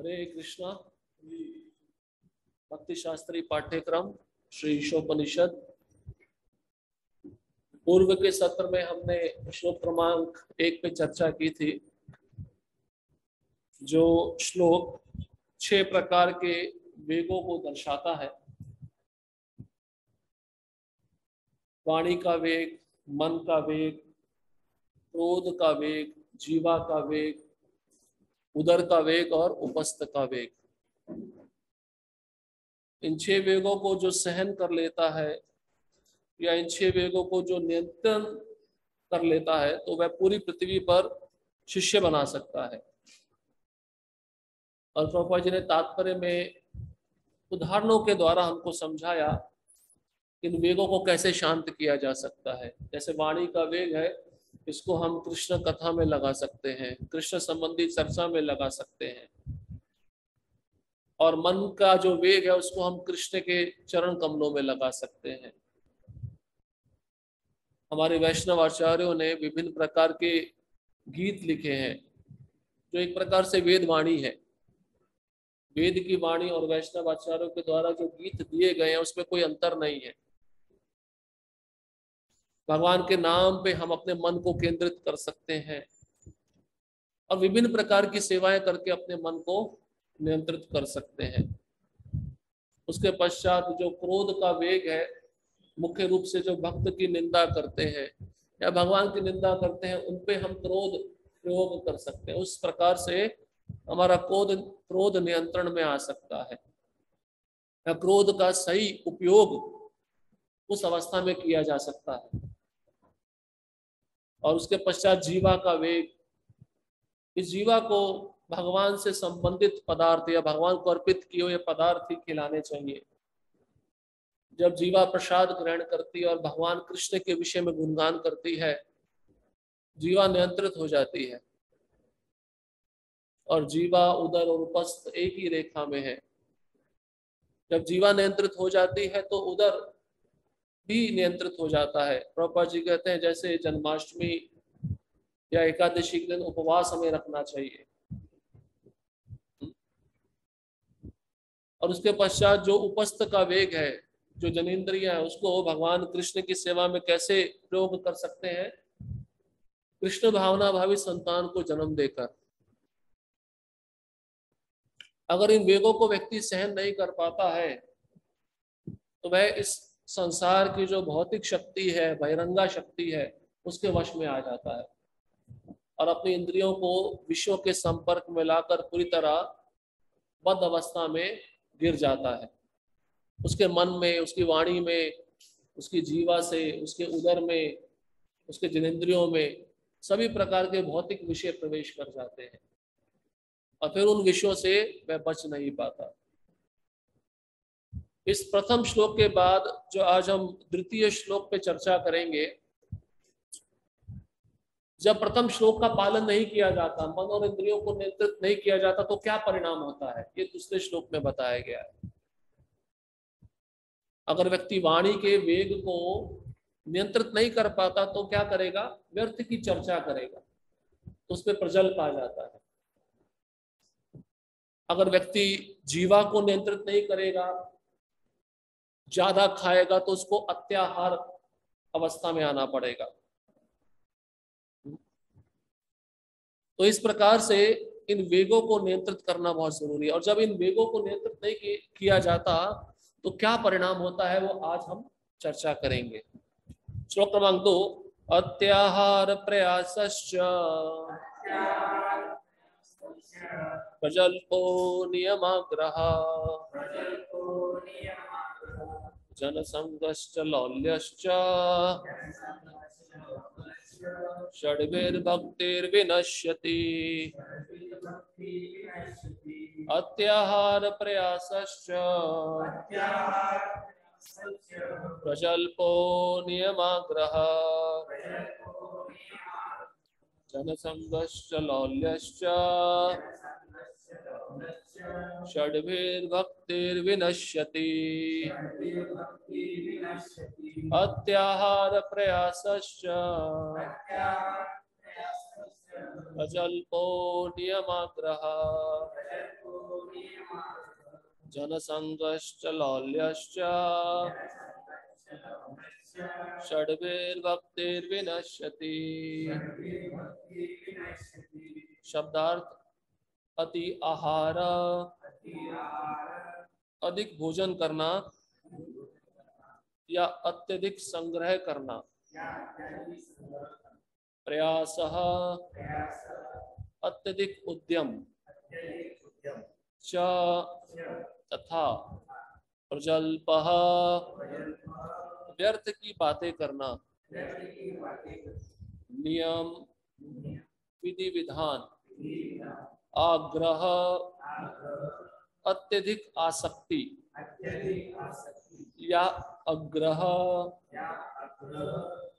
हरे कृष्णा। भक्ति शास्त्री पाठ्यक्रम श्री ईशोपनिषद। पूर्व के सत्र में हमने श्लोक क्रमांक 1 पे चर्चा की थी, जो श्लोक 6 प्रकार के वेगों को दर्शाता है। वाणी का वेग, मन का वेग, क्रोध का वेग, जीवा का वेग, उदर का वेग और उपस्थ का वेग। इन 6 वेगों को जो सहन कर लेता है या इन 6 वेगों को जो नियंत्रण कर लेता है, तो वह पूरी पृथ्वी पर शिष्य बना सकता है। और प्रभुपाद जी ने तात्पर्य में उदाहरणों के द्वारा हमको समझाया इन वेगों को कैसे शांत किया जा सकता है। जैसे वाणी का वेग है, इसको हम कृष्ण कथा में लगा सकते हैं, कृष्ण संबंधी चर्चा में लगा सकते हैं। और मन का जो वेग है उसको हम कृष्ण के चरण कमलों में लगा सकते हैं। हमारे वैष्णव आचार्यों ने विभिन्न प्रकार के गीत लिखे हैं, जो एक प्रकार से वेद वाणी है। वेद की वाणी और वैष्णव आचार्यों के द्वारा जो गीत दिए गए हैं उसमें कोई अंतर नहीं है। भगवान के नाम पे हम अपने मन को केंद्रित कर सकते हैं और विभिन्न प्रकार की सेवाएं करके अपने मन को नियंत्रित कर सकते हैं। उसके पश्चात जो क्रोध का वेग है, मुख्य रूप से जो भक्त की निंदा करते हैं या भगवान की निंदा करते हैं, उन पे हम क्रोध प्रयोग कर सकते हैं। उस प्रकार से हमारा क्रोध नियंत्रण में आ सकता है या क्रोध का सही उपयोग उस अवस्था में किया जा सकता है। और उसके पश्चात जीवा का वेग, इस जीवा को भगवान से संबंधित पदार्थ या भगवान को अर्पित किए हुए पदार्थ ही खिलाने चाहिए। जब जीवा प्रसाद ग्रहण करती है और भगवान कृष्ण के विषय में गुणगान करती है, जीवा नियंत्रित हो जाती है और जीवा, उदर और उपस्थ एक ही रेखा में है। जब जीवा नियंत्रित हो जाती है तो उदर भी नियंत्रित हो जाता है। प्रभुपाद जी कहते हैं जैसे जन्माष्टमी या एकादशी के दिन उपवास हमें रखना चाहिए। और उसके पश्चात जो उपस्थ का वेग है, जो जनेंद्रिय है, उसको भगवान कृष्ण की सेवा में कैसे प्रयोग कर सकते हैं? कृष्ण भावना भावी संतान को जन्म देकर। अगर इन वेगों को व्यक्ति सहन नहीं कर पाता है तो वह इस संसार की जो भौतिक शक्ति है, बहिरंगा शक्ति है, उसके वश में आ जाता है और अपनी इंद्रियों को विषयों के संपर्क में लाकर पूरी तरह बद्ध अवस्था में गिर जाता है। उसके मन में, उसकी वाणी में, उसकी जीवा से, उसके उदर में, उसके जनेंद्रियों में सभी प्रकार के भौतिक विषय प्रवेश कर जाते हैं और फिर उन विषयों से वह बच नहीं पाता। इस प्रथम श्लोक के बाद जो आज हम द्वितीय श्लोक पे चर्चा करेंगे, जब प्रथम श्लोक का पालन नहीं किया जाता, मन और इंद्रियों को नियंत्रित नहीं किया जाता, तो क्या परिणाम होता है, ये दूसरे श्लोक में बताया गया है। अगर व्यक्ति वाणी के वेग को नियंत्रित नहीं कर पाता तो क्या करेगा? व्यर्थ की चर्चा करेगा, तो उसमें प्रजल्प आ जाता है। अगर व्यक्ति जीवा को नियंत्रित नहीं करेगा, ज्यादा खाएगा, तो उसको अत्याहार अवस्था में आना पड़ेगा। तो इस प्रकार से इन वेगों को नियंत्रित करना बहुत जरूरी है। और जब इन वेगों को नियंत्रित नहीं किया जाता तो क्या परिणाम होता है, वो आज हम चर्चा करेंगे। श्लोक क्रमांक 2, अत्याहार प्रयासश्च प्रजल्पो नियमाग्रह जनसंगश्च लौल्यश्च षड्भिर्भक्तिर्विनश्यति। अत्याहार प्रयासश्च प्रजल्पो नियमाग्रह जनसंगश्च लौल्यश्च षड्भिर्भक्तिर्विनश्यति। अत्याहार प्रयासश्च प्रजल्पो नियमाग्रह जनसंगश्च लौल्यश्च षड्भिर्भक्तिर्विनश्यति। शब्दार्थ: अति आहार, अधिक भोजन करना या अत्यधिक संग्रह करना। प्रयासः, अत्यधिक उद्यम। च, तथा। प्रजल्पः, व्यर्थ की बातें करना। नियम, विधि विधान। आग्रह, अत्यधिक आसक्ति या अग्रह,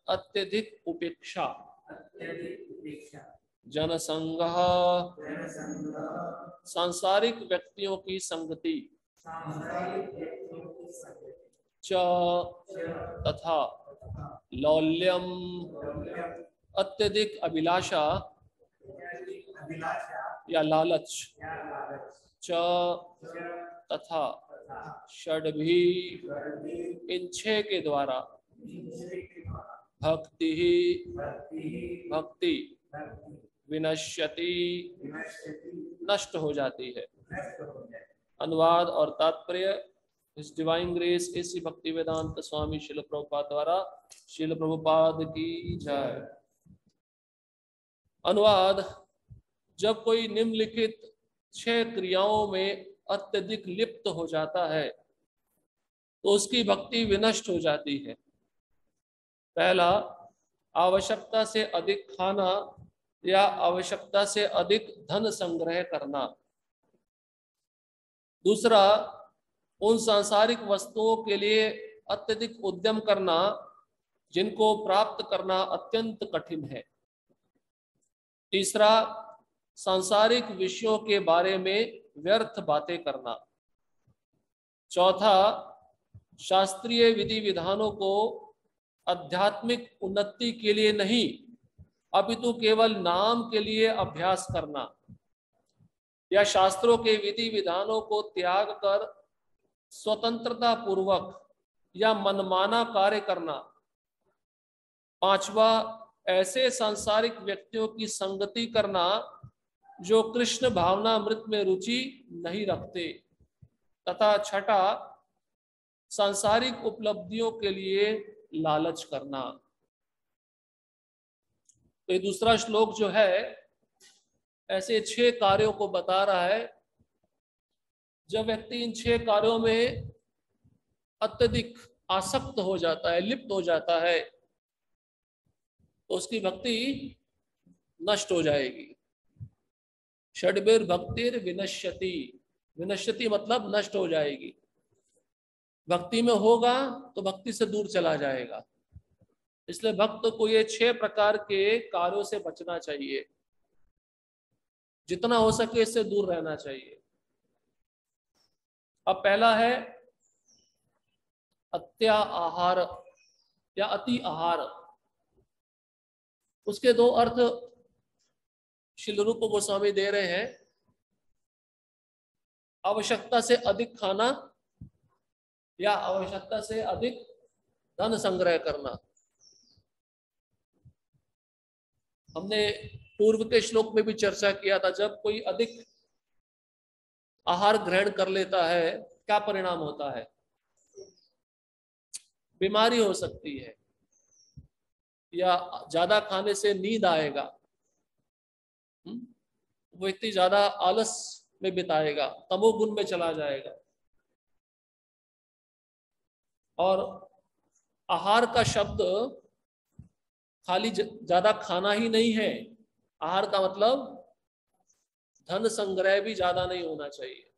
अत्यधिक उपेक्षा। जनसंगः, सांसारिक व्यक्तियों की संगति। च, तथा। लौल्यम, अत्यधिक अभिलाषा या लालच। च, तथा। षड्भी, इन छह के द्वारा। भक्ति, भक्ति। विनश्यति, नष्ट हो जाती है। अनुवाद और तात्पर्य: इस डिवाइन ग्रेस एसी भक्ति वेदांत स्वामी श्रील प्रभुपाद द्वारा। श्रील प्रभुपाद की जय। अनुवाद: जब कोई निम्नलिखित 6 क्रियाओं में अत्यधिक लिप्त हो जाता है तो उसकी भक्ति विनष्ट हो जाती है। पहला, आवश्यकता से अधिक खाना या आवश्यकता से अधिक धन संग्रह करना। दूसरा, उन सांसारिक वस्तुओं के लिए अत्यधिक उद्यम करना जिनको प्राप्त करना अत्यंत कठिन है। तीसरा, सांसारिक विषयों के बारे में व्यर्थ बातें करना। चौथा, शास्त्रीय विधि विधानों को आध्यात्मिक उन्नति के लिए नहीं अपितु केवल नाम के लिए अभ्यास करना या शास्त्रों के विधि विधानों को त्याग कर स्वतंत्रता पूर्वक या मनमाना कार्य करना। पांचवा, ऐसे सांसारिक व्यक्तियों की संगति करना जो कृष्ण भावनामृत में रुचि नहीं रखते। तथा छठा, सांसारिक उपलब्धियों के लिए लालच करना। तो ये दूसरा श्लोक जो है ऐसे 6 कार्यों को बता रहा है। जब व्यक्ति इन 6 कार्यों में अत्यधिक आसक्त हो जाता है, लिप्त हो जाता है, तो उसकी भक्ति नष्ट हो जाएगी। षड्भिर भक्तिर विनश्यति, विनश्यति मतलब नष्ट हो जाएगी। भक्ति में होगा तो भक्ति से दूर चला जाएगा। इसलिए भक्त को ये 6 प्रकार के कार्यों से बचना चाहिए, जितना हो सके इससे दूर रहना चाहिए। अब पहला है अत्या आहार या अति आहार। उसके 2 अर्थ श्रील रूप गोस्वामी दे रहे हैं। आवश्यकता से अधिक खाना या आवश्यकता से अधिक धन संग्रह करना। हमने पूर्व के श्लोक में भी चर्चा किया था, जब कोई अधिक आहार ग्रहण कर लेता है क्या परिणाम होता है? बीमारी हो सकती है या ज्यादा खाने से नींद आएगा। वो व्यक्ति ज्यादा आलस में बिताएगा, तमोगुण में चला जाएगा। और आहार का शब्द खाली ज्यादा खाना ही नहीं है। आहार का मतलब धन संग्रह भी ज्यादा नहीं होना चाहिए।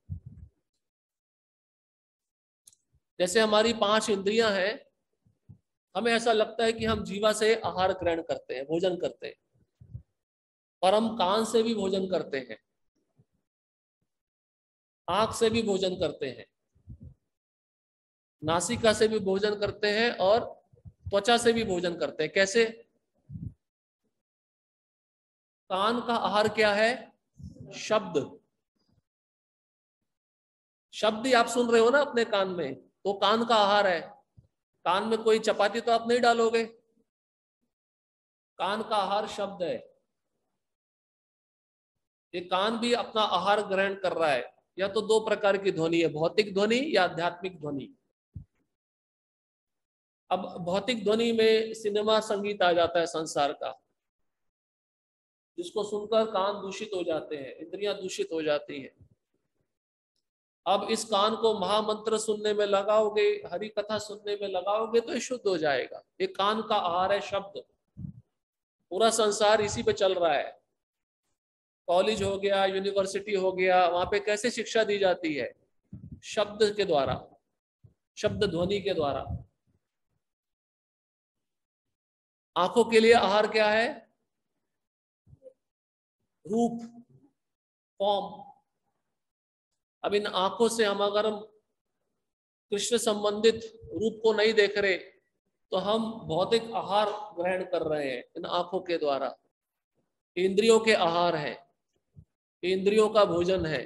जैसे हमारी 5 इंद्रियां हैं, हमें ऐसा लगता है कि हम जीवा से आहार ग्रहण करते हैं, भोजन करते हैं, पर हम कान से भी भोजन करते हैं, आंख से भी भोजन करते हैं, नासिका से भी भोजन करते हैं और त्वचा से भी भोजन करते हैं। कैसे? कान का आहार क्या है? शब्द। शब्द ही आप सुन रहे हो ना अपने कान में, तो कान का आहार है। कान में कोई चपाती तो आप नहीं डालोगे, कान का आहार शब्द है। ये कान भी अपना आहार ग्रहण कर रहा है। या तो दो प्रकार की ध्वनि है, भौतिक ध्वनि या आध्यात्मिक ध्वनि। अब भौतिक ध्वनि में सिनेमा संगीत आ जाता है संसार का, जिसको सुनकर कान दूषित हो जाते हैं, इंद्रियां दूषित हो जाती हैं। अब इस कान को महामंत्र सुनने में लगाओगे, हरि कथा सुनने में लगाओगे तो ये शुद्ध हो जाएगा। ये कान का आहार है शब्द। पूरा संसार इसी पे चल रहा है। कॉलेज हो गया, यूनिवर्सिटी हो गया, वहां पे कैसे शिक्षा दी जाती है? शब्द के द्वारा, शब्द ध्वनि के द्वारा। आंखों के लिए आहार क्या है? रूप, फॉर्म। अब इन आंखों से हम अगर कृष्ण संबंधित रूप को नहीं देख रहे तो हम भौतिक आहार ग्रहण कर रहे हैं इन आंखों के द्वारा। इंद्रियों के आहार है, इंद्रियों का भोजन है।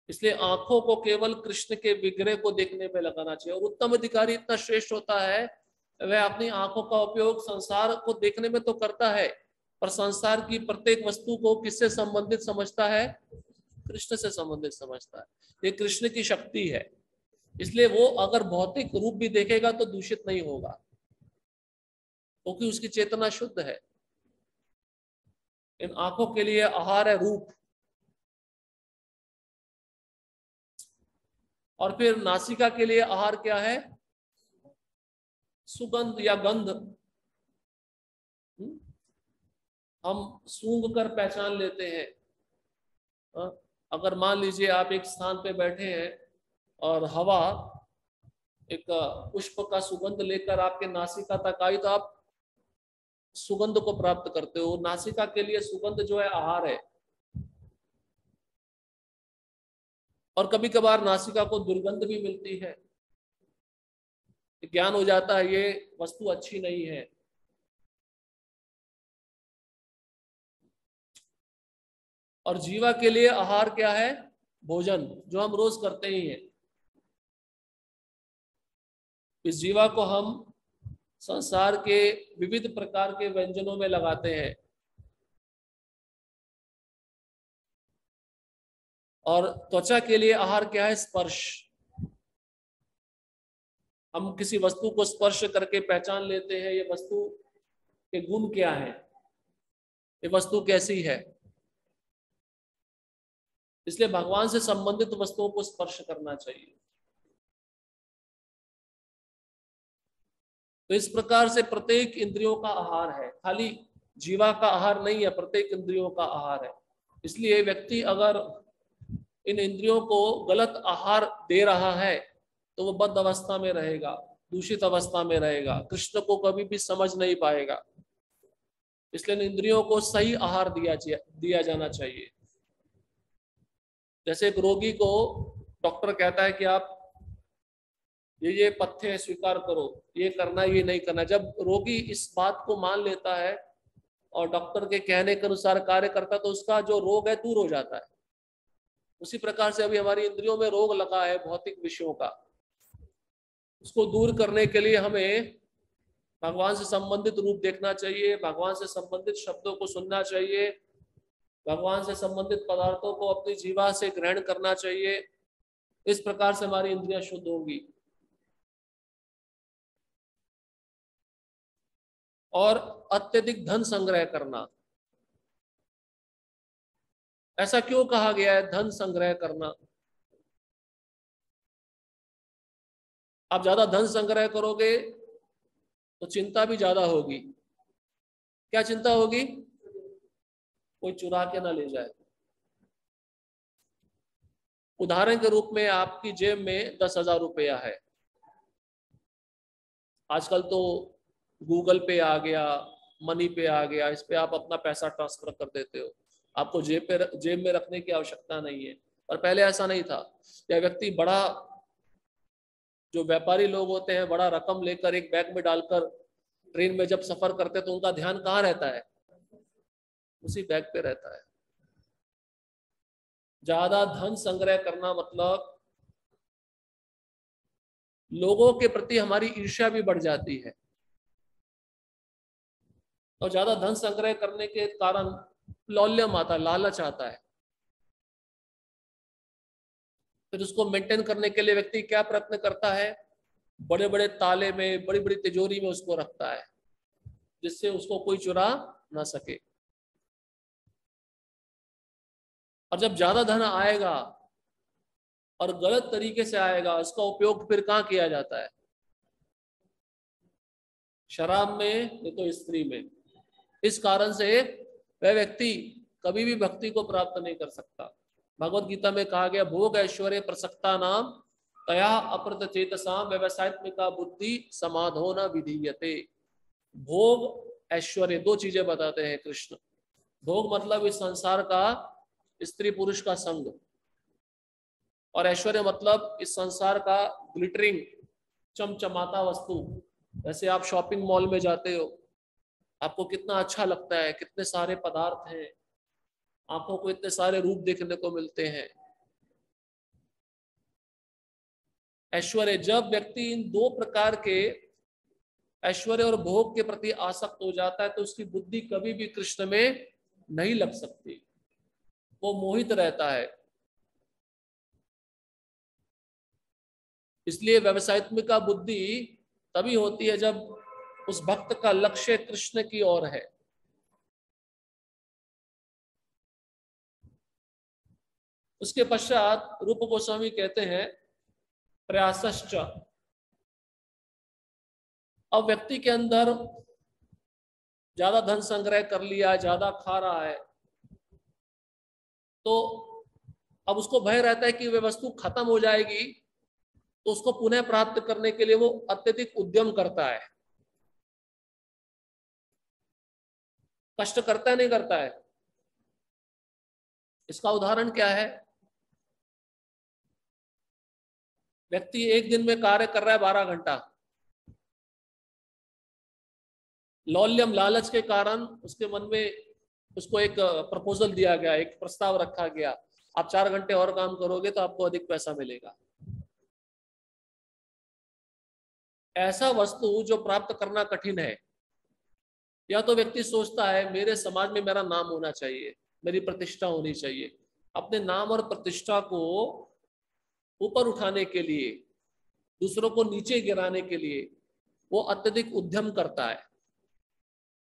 इसलिए आंखों को केवल कृष्ण के विग्रह को देखने में लगाना चाहिए। और उत्तम अधिकारी इतना श्रेष्ठ होता है, वह अपनी आंखों का उपयोग संसार को देखने में तो करता है, पर संसार की प्रत्येक वस्तु को किससे संबंधित समझता है? कृष्ण से संबंधित समझता है। ये कृष्ण की शक्ति है। इसलिए वो अगर भौतिक रूप भी देखेगा तो दूषित नहीं होगा, क्योंकि उसकी चेतना शुद्ध है। इन आंखों के लिए आहार है रूप। और फिर नासिका के लिए आहार क्या है? सुगंध या गंध। हम सूंघ कर पहचान लेते हैं। अगर मान लीजिए आप एक स्थान पे बैठे हैं और हवा एक पुष्प का सुगंध लेकर आपके नासिका तक आई, तो आप सुगंध को प्राप्त करते हो। नासिका के लिए सुगंध जो है आहार है। और कभी कभार नासिका को दुर्गंध भी मिलती है, ज्ञान हो जाता है ये वस्तु अच्छी नहीं है। और जीवा के लिए आहार क्या है? भोजन, जो हम रोज करते ही हैं। इस जीवा को हम संसार के विविध प्रकार के व्यंजनों में लगाते हैं। और त्वचा के लिए आहार क्या है? स्पर्श। हम किसी वस्तु को स्पर्श करके पहचान लेते हैं ये वस्तु के गुण क्या है, ये वस्तु कैसी है। इसलिए भगवान से संबंधित वस्तुओं को स्पर्श करना चाहिए। तो इस प्रकार से प्रत्येक इंद्रियों का आहार है, खाली जीवा का आहार नहीं है, प्रत्येक इंद्रियों का आहार है। इसलिए व्यक्ति अगर इन इंद्रियों को गलत आहार दे रहा है तो वो बद्ध अवस्था में रहेगा, दूषित अवस्था में रहेगा, कृष्ण को कभी भी समझ नहीं पाएगा। इसलिए इन इंद्रियों को सही आहार दिया जाना चाहिए। जैसे एक रोगी को डॉक्टर कहता है कि आप ये पथ्य स्वीकार करो, ये करना ये नहीं करना। जब रोगी इस बात को मान लेता है और डॉक्टर के कहने के अनुसार कार्य करता है तो उसका जो रोग है दूर हो जाता है। उसी प्रकार से अभी हमारी इंद्रियों में रोग लगा है भौतिक विषयों का, उसको दूर करने के लिए हमें भगवान से संबंधित रूप देखना चाहिए, भगवान से संबंधित शब्दों को सुनना चाहिए, भगवान से संबंधित पदार्थों को अपनी जीवा से ग्रहण करना चाहिए। इस प्रकार से हमारी इंद्रियां शुद्ध होंगी। और अत्यधिक धन संग्रह करना, ऐसा क्यों कहा गया है धन संग्रह करना? आप ज्यादा धन संग्रह करोगे तो चिंता भी ज्यादा होगी। क्या चिंता होगी? कोई चुरा के ना ले जाए। उदाहरण के रूप में आपकी जेब में 10,000 रुपया है। आजकल तो गूगल पे आ गया, मनी पे आ गया, इस पे आप अपना पैसा ट्रांसफर कर देते हो। आपको जेब में रखने की आवश्यकता नहीं है। पर पहले ऐसा नहीं था। यह व्यक्ति बड़ा, जो व्यापारी लोग होते हैं, बड़ा रकम लेकर एक बैग में डालकर ट्रेन में जब सफर करते तो उनका ध्यान कहाँ रहता है? उसी बैग पे रहता है। ज्यादा धन संग्रह करना मतलब लोगों के प्रति हमारी ईर्ष्या भी बढ़ जाती है, और ज्यादा धन संग्रह करने के कारण लौल्यम आता है, लालच आता है। फिर उसको मेंटेन करने के लिए व्यक्ति क्या प्रयत्न करता है, बड़े बड़े ताले में, बड़ी बड़ी तिजोरी में उसको रखता है, जिससे उसको कोई चुरा ना सके। और जब ज्यादा धन आएगा और गलत तरीके से आएगा, उसका उपयोग फिर कहाँ किया जाता है? शराब में, नहीं तो स्त्री में। इस कारण से वह व्यक्ति कभी भी भक्ति को प्राप्त नहीं कर सकता। भगवत गीता में कहा गया, भोग ऐश्वर्य प्रसक्ता नाम तया अप्रत चेतसाम व्यवसायत्मिका बुद्धि समाधो न विधीयते। भोग ऐश्वर्य दो चीजें बताते हैं कृष्ण। भोग मतलब इस संसार का स्त्री पुरुष का संग, और ऐश्वर्य मतलब इस संसार का ग्लिटरिंग, चमचमाता वस्तु। जैसे आप शॉपिंग मॉल में जाते हो, आपको कितना अच्छा लगता है, कितने सारे पदार्थ हैं, आंखों को इतने सारे रूप देखने को मिलते हैं। ऐश्वर्य, जब व्यक्ति इन दो प्रकार के ऐश्वर्य और भोग के प्रति आसक्त हो जाता है, तो उसकी बुद्धि कभी भी कृष्ण में नहीं लग सकती, वो मोहित रहता है। इसलिए व्यवसायत्मिका बुद्धि तभी होती है जब उस भक्त का लक्ष्य कृष्ण की ओर है। उसके पश्चात रूप गोस्वामी कहते हैं, प्रयासश्च। अब व्यक्ति के अंदर ज्यादा धन संग्रह कर लिया, ज्यादा खा रहा है, तो अब उसको भय रहता है कि वह वस्तु खत्म हो जाएगी, तो उसको पुनः प्राप्त करने के लिए वो अत्यधिक उद्यम करता है। कष्ट करता है, नहीं करता है? इसका उदाहरण क्या है? व्यक्ति एक दिन में कार्य कर रहा है 12 घंटा, लौल्यम लालच के कारण उसके मन में उसको एक प्रपोजल दिया गया, एक प्रस्ताव रखा गया, आप 4 घंटे और काम करोगे तो आपको अधिक पैसा मिलेगा। ऐसा वस्तु जो प्राप्त करना कठिन है, या तो व्यक्ति सोचता है मेरे समाज में मेरा नाम होना चाहिए, मेरी प्रतिष्ठा होनी चाहिए। अपने नाम और प्रतिष्ठा को ऊपर उठाने के लिए, दूसरों को नीचे गिराने के लिए वो अत्यधिक उद्यम करता है।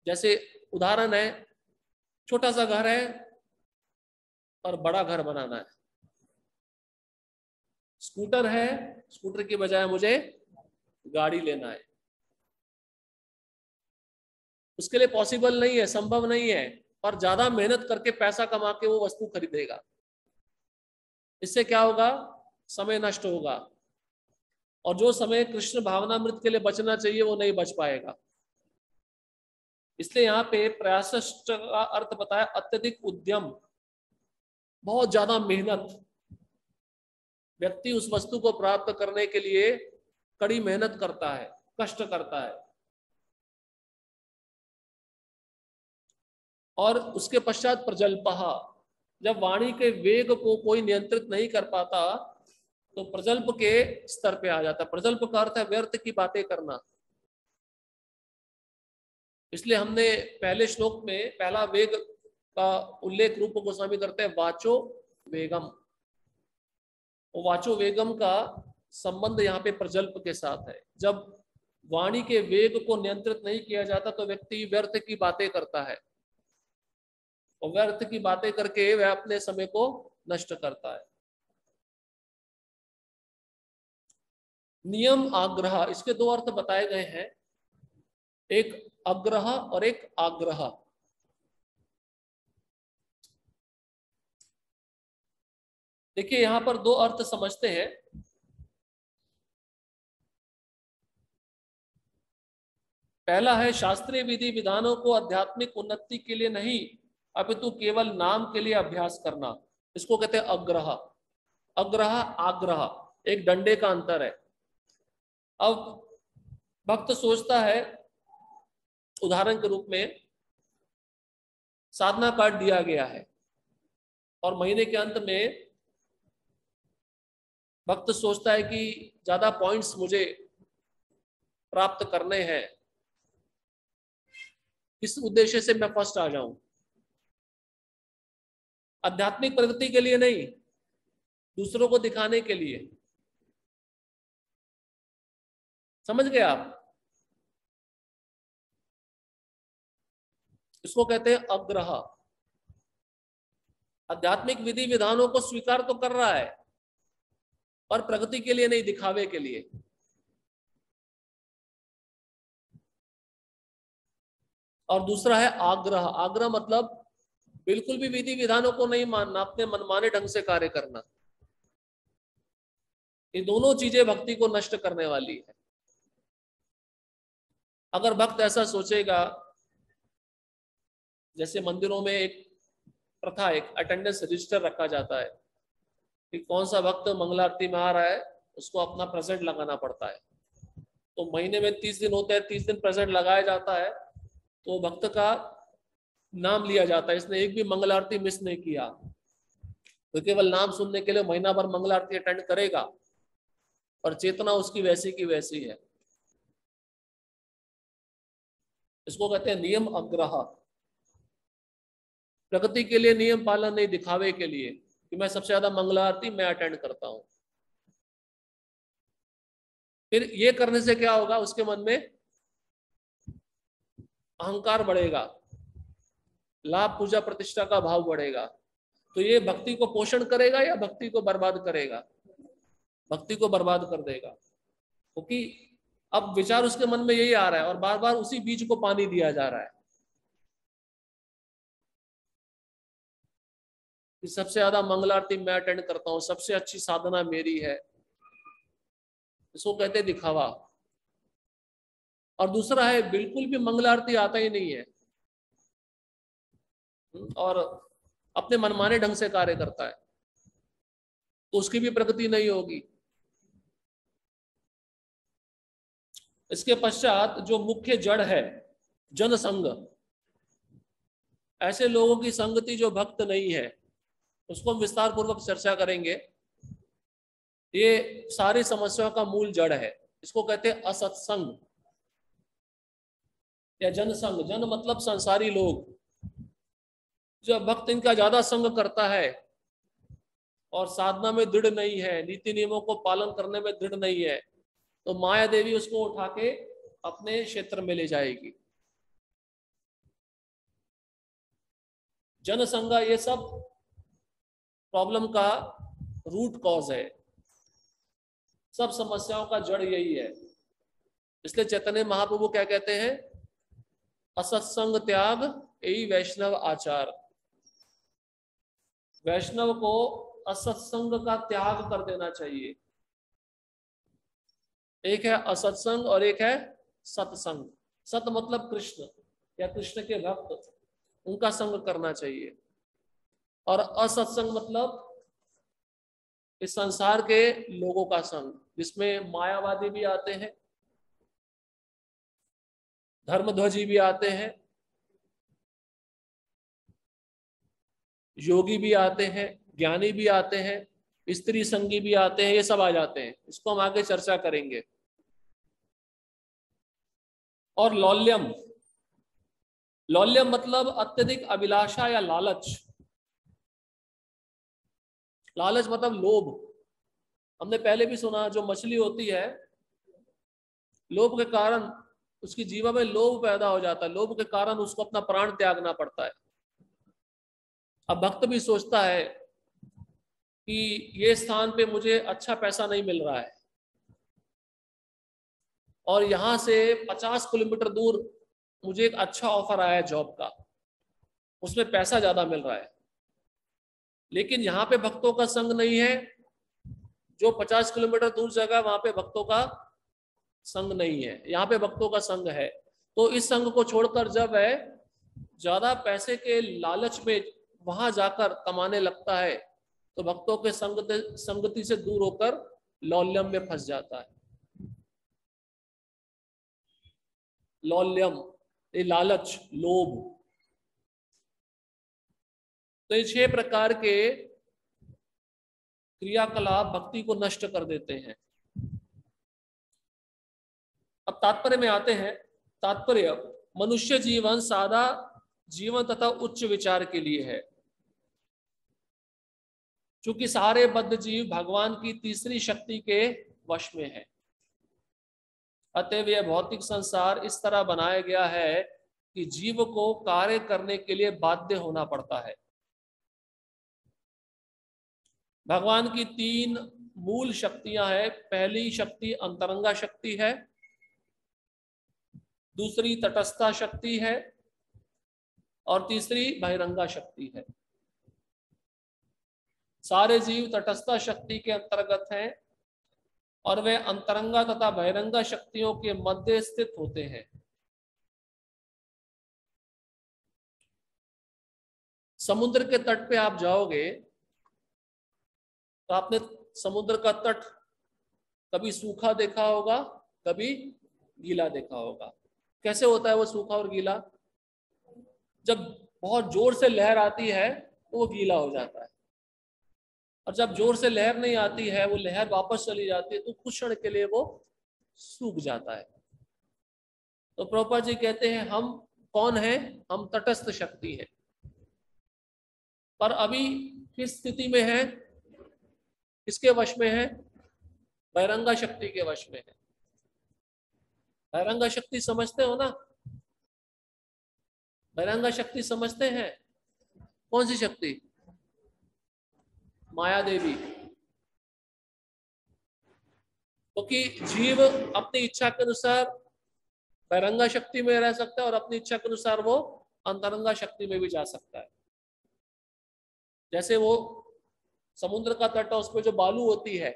जैसे उदाहरण है, छोटा सा घर है और बड़ा घर बनाना है। स्कूटर है, स्कूटर की बजाय मुझे गाड़ी लेना है। उसके लिए पॉसिबल नहीं है, संभव नहीं है, और ज्यादा मेहनत करके पैसा कमा के वो वस्तु खरीदेगा। इससे क्या होगा? समय नष्ट होगा, और जो समय कृष्ण भावनामृत के लिए बचना चाहिए वो नहीं बच पाएगा। इसलिए यहाँ पे प्रयास का अर्थ बताया अत्यधिक उद्यम, बहुत ज्यादा मेहनत। व्यक्ति उस वस्तु को प्राप्त करने के लिए कड़ी मेहनत करता है, कष्ट करता है। और उसके पश्चात प्रजल्पहा, जब वाणी के वेग को कोई नियंत्रित नहीं कर पाता तो प्रजल्प के स्तर पे आ जाता है। प्रजल्प का अर्थ है व्यर्थ की बातें करना। इसलिए हमने पहले श्लोक में पहला वेग का उल्लेख रूप गोस्वामी करते हैं, वाचो वेगम। वाचो वेगम का संबंध यहाँ पे प्रजल्प के साथ है। जब वाणी के वेग को नियंत्रित नहीं किया जाता तो व्यक्ति व्यर्थ की बातें करता है, और व्यर्थ की बातें करके वह अपने समय को नष्ट करता है। नियम आग्रह, इसके दो अर्थ बताए गए हैं, एक अग्रह और एक आग्रह। देखिए यहां पर दो अर्थ समझते हैं। पहला है, शास्त्रीय विधि विधानों को आध्यात्मिक उन्नति के लिए नहीं अपितु केवल नाम के लिए अभ्यास करना, इसको कहते हैं अग्रह। अग्रह आग्रह एक डंडे का अंतर है। अब भक्त सोचता है, उदाहरण के रूप में साधना कार्ड दिया गया है और महीने के अंत में भक्त सोचता है कि ज्यादा पॉइंट्स मुझे प्राप्त करने हैं, इस उद्देश्य से मैं फर्स्ट आ जाऊं, आध्यात्मिक प्रगति के लिए नहीं, दूसरों को दिखाने के लिए। समझ गए आप? इसको कहते हैं अग्रह। आध्यात्मिक विधि विधानों को स्वीकार तो कर रहा है, पर प्रगति के लिए नहीं, दिखावे के लिए। और दूसरा है आग्रह। आग्रह मतलब बिल्कुल भी विधि विधानों को नहीं मानना, अपने मनमाने ढंग से कार्य करना। ये दोनों चीजें भक्ति को नष्ट करने वाली है। अगर भक्त ऐसा सोचेगा, जैसे मंदिरों में एक प्रथा, एक अटेंडेंस रजिस्टर रखा जाता है कि कौन सा भक्त मंगला आरती में आ रहा है, उसको अपना प्रेजेंट लगाना पड़ता है। तो महीने में 30 दिन होते हैं, 30 दिन प्रेजेंट लगाया जाता है, तो भक्त का नाम लिया जाता है, इसने एक भी मंगल आरती मिस नहीं किया। तो केवल नाम सुनने के लिए महीना भर मंगल आरती अटेंड करेगा, और चेतना उसकी वैसी की वैसी है। इसको कहते हैं नियम अग्रह। प्रगति के लिए नियम पालन नहीं, दिखावे के लिए कि मैं सबसे ज्यादा मंगला आरती मैं अटेंड करता हूं। फिर ये करने से क्या होगा, उसके मन में अहंकार बढ़ेगा, लाभ पूजा प्रतिष्ठा का भाव बढ़ेगा। तो ये भक्ति को पोषण करेगा या भक्ति को बर्बाद करेगा? भक्ति को बर्बाद कर देगा, क्योंकि अब विचार उसके मन में यही आ रहा है और बार बार उसी बीज को पानी दिया जा रहा है कि सबसे ज्यादा मंगला आरती मैं अटेंड करता हूं, सबसे अच्छी साधना मेरी है। इसको कहते हैं दिखावा। और दूसरा है बिल्कुल भी मंगला आरती आता ही नहीं है और अपने मनमाने ढंग से कार्य करता है, तो उसकी भी प्रगति नहीं होगी। इसके पश्चात जो मुख्य जड़ है, जनसंग। ऐसे लोगों की संगति जो भक्त नहीं है, उसको हम विस्तार पूर्वक चर्चा करेंगे। ये सारी समस्याओं का मूल जड़ है। इसको कहते हैं असत्संग या जनसंग। जन मतलब संसारी लोग। जब भक्त इनका ज्यादा संग करता है और साधना में दृढ़ नहीं है, नीति नियमों को पालन करने में दृढ़ नहीं है, तो माया देवी उसको उठा के अपने क्षेत्र में ले जाएगी। जनसंगा ये सब प्रॉब्लम का रूट कॉज है, सब समस्याओं का जड़ यही है। इसलिए चैतन्य महाप्रभु क्या कहते हैं, असत्संग त्याग यही वैष्णव आचार। वैष्णव को असत्संग का त्याग कर देना चाहिए। एक है असत्संग और एक है सत्संग। सत मतलब कृष्ण या कृष्ण के भक्त, उनका संग करना चाहिए। और असत्संग मतलब इस संसार के लोगों का संग, जिसमें मायावादी भी आते हैं, धर्मध्वजी भी आते हैं, योगी भी आते हैं, ज्ञानी भी आते हैं, स्त्री संगी भी आते हैं, ये सब आ जाते हैं। इसको हम आगे चर्चा करेंगे। और लौल्यम। लौल्यम मतलब अत्यधिक अभिलाषा या लालच। लालच मतलब लोभ। हमने पहले भी सुना, जो मछली होती है, लोभ के कारण उसकी जीवा में लोभ पैदा हो जाता है, लोभ के कारण उसको अपना प्राण त्यागना पड़ता है। अब भक्त भी सोचता है कि ये स्थान पे मुझे अच्छा पैसा नहीं मिल रहा है और यहां से 50 किलोमीटर दूर मुझे एक अच्छा ऑफर आया है जॉब का, उसमें पैसा ज्यादा मिल रहा है, लेकिन यहाँ पे भक्तों का संग नहीं है। जो 50 किलोमीटर दूर जगह, वहां पे भक्तों का संग नहीं है, यहाँ पे भक्तों का संग है। तो इस संग को छोड़कर जब है ज्यादा पैसे के लालच में वहां जाकर कमाने लगता है, तो भक्तों के संगति से दूर होकर लौल्यम में फंस जाता है। लौल्यम ये लालच, लोभ। तो ये 6 प्रकार के क्रियाकलाप भक्ति को नष्ट कर देते हैं। अब तात्पर्य में आते हैं। तात्पर्य मनुष्य जीवन सादा जीवन तथा उच्च विचार के लिए है। चूंकि सारे बद्ध जीव भगवान की तीसरी शक्ति के वश में है, अतएव यह भौतिक संसार इस तरह बनाया गया है कि जीव को कार्य करने के लिए बाध्य होना पड़ता है। भगवान की तीन मूल शक्तियां हैं। पहली शक्ति अंतरंगा शक्ति है, दूसरी तटस्था शक्ति है और तीसरी बहिरंगा शक्ति है। सारे जीव तटस्था शक्ति के अंतर्गत हैं और वे अंतरंगा तथा बहिरंगा शक्तियों के मध्य स्थित होते हैं। समुद्र के तट पे आप जाओगे तो आपने समुद्र का तट कभी सूखा देखा होगा, कभी गीला देखा होगा। कैसे होता है वो सूखा और गीला? जब बहुत जोर से लहर आती है तो वो गीला हो जाता है, और जब जोर से लहर नहीं आती है, वो लहर वापस चली जाती है, तो कुछ क्षण के लिए वो सूख जाता है। तो प्रभुपाद जी कहते हैं हम कौन हैं? हम तटस्थ शक्ति हैं। पर अभी किस स्थिति में है? किसके वश में है? बहिरंगा शक्ति के वश में है। बहिरंगा शक्ति समझते हो ना? बहिरंगा शक्ति समझते हैं? कौन सी शक्ति? माया देवी। क्योंकि जीव अपनी इच्छा के अनुसार बहिरंगा शक्ति में रह सकता है और अपनी इच्छा के अनुसार वो अंतरंगा शक्ति में भी जा सकता है। जैसे वो समुद्र का तट है, उसमें जो बालू होती है,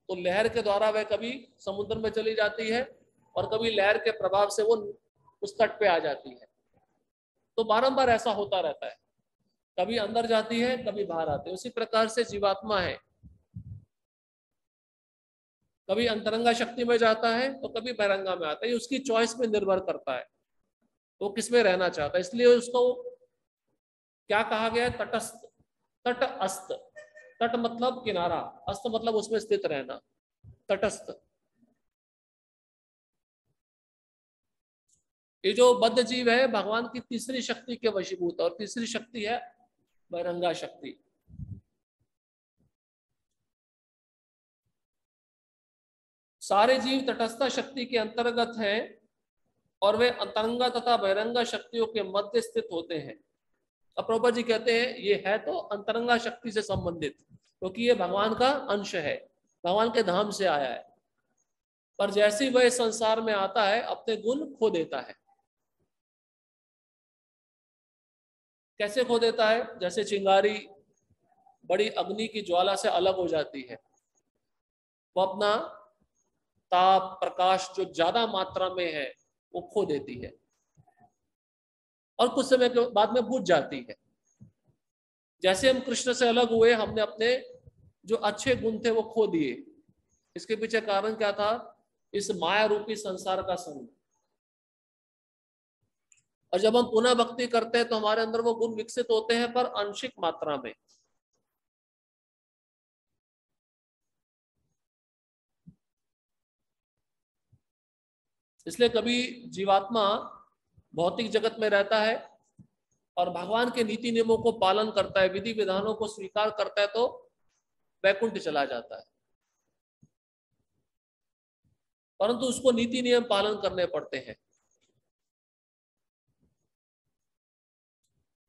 तो लहर के द्वारा वह कभी समुद्र में चली जाती है और कभी लहर के प्रभाव से वो उस तट पे आ जाती है। तो बारंबार ऐसा होता रहता है, कभी अंदर जाती है, कभी बाहर आती है। उसी प्रकार से जीवात्मा है, कभी अंतरंगा शक्ति में जाता है तो कभी बहिरंगा में आता है। ये उसकी चॉइस पे निर्भर करता है, वो किस में रहना चाहता है। इसलिए उसको क्या कहा गया है? तटस्थ, तट अस्त। तट मतलब किनारा, अस्त मतलब उसमें स्थित रहना, तटस्थ। ये जो बद्ध जीव है भगवान की तीसरी शक्ति के वशीभूत, और तीसरी शक्ति है बहिरंगा शक्ति। सारे जीव तटस्थ शक्ति के अंतर्गत हैं और वे अंतरंगा तथा बहिरंगा शक्तियों के मध्य स्थित होते हैं। अब प्रभुपाद जी कहते हैं ये है तो अंतरंगा शक्ति से संबंधित, क्योंकि ये भगवान का अंश है, भगवान के धाम से आया है। पर जैसे ही वह संसार में आता है अपने गुण खो देता है। कैसे खो देता है? जैसे चिंगारी बड़ी अग्नि की ज्वाला से अलग हो जाती है, वो अपना ताप प्रकाश जो ज्यादा मात्रा में है वो खो देती है और कुछ समय के बाद में बुझ जाती है। जैसे हम कृष्ण से अलग हुए, हमने अपने जो अच्छे गुण थे वो खो दिए। इसके पीछे कारण क्या था? इस माया रूपी संसार का संग। और जब हम पुनः भक्ति करते हैं तो हमारे अंदर वो गुण विकसित होते हैं, पर आंशिक मात्रा में। इसलिए कभी जीवात्मा भौतिक जगत में रहता है और भगवान के नीति नियमों को पालन करता है, विधि विधानों को स्वीकार करता है, तो वैकुंठ चला जाता है। परंतु उसको नीति नियम पालन करने पड़ते हैं।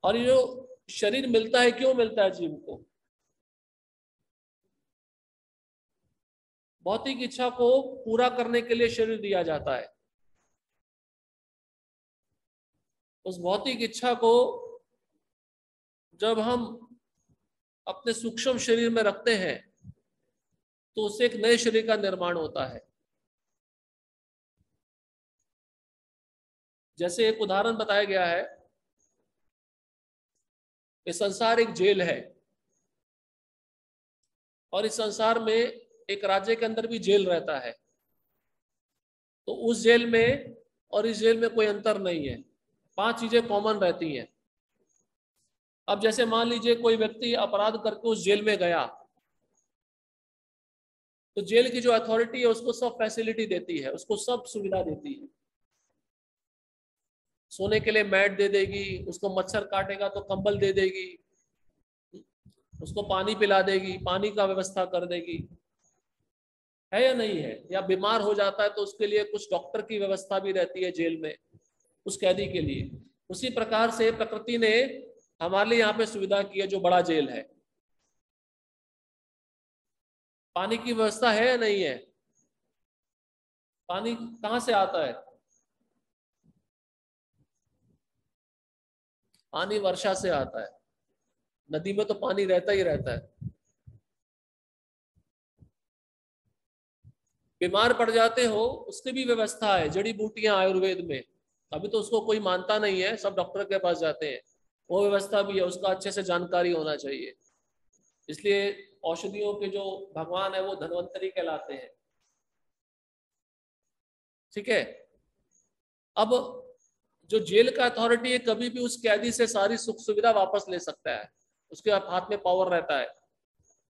और ये जो शरीर मिलता है, क्यों मिलता है जीव को? भौतिक इच्छा को पूरा करने के लिए शरीर दिया जाता है। उस भौतिक इच्छा को जब हम अपने सूक्ष्म शरीर में रखते हैं तो उससे एक नए शरीर का निर्माण होता है। जैसे एक उदाहरण बताया गया है, ये संसार एक जेल है और इस संसार में एक राज्य के अंदर भी जेल रहता है। तो उस जेल में और इस जेल में कोई अंतर नहीं है, 5 चीजें कॉमन रहती हैं। अब जैसे मान लीजिए कोई व्यक्ति अपराध करके उस जेल में गया, तो जेल की जो अथॉरिटी है उसको सब फैसिलिटी देती है, उसको सब सुविधा देती है। सोने के लिए मैट दे देगी, उसको मच्छर काटेगा तो कंबल दे देगी, उसको पानी पिला देगी, पानी का व्यवस्था कर देगी, है या नहीं है? या बीमार हो जाता है तो उसके लिए कुछ डॉक्टर की व्यवस्था भी रहती है जेल में उस कैदी के लिए। उसी प्रकार से प्रकृति ने हमारे लिए यहाँ पे सुविधा की है जो बड़ा जेल है। पानी की व्यवस्था है या नहीं है? पानी कहाँ से आता है? पानी वर्षा से आता है, नदी में तो पानी रहता ही रहता है। बीमार पड़ जाते हो उसकी भी व्यवस्था है, जड़ी बूटियां आयुर्वेद में, अभी तो उसको कोई मानता नहीं है, सब डॉक्टर के पास जाते हैं, वो व्यवस्था भी है, उसका अच्छे से जानकारी होना चाहिए। इसलिए औषधियों के जो भगवान है वो धन्वंतरी कहलाते हैं। ठीक है। अब जो जेल का अथॉरिटी है कभी भी उस कैदी से सारी सुख सुविधा वापस ले सकता है, उसके हाथ में पावर रहता है।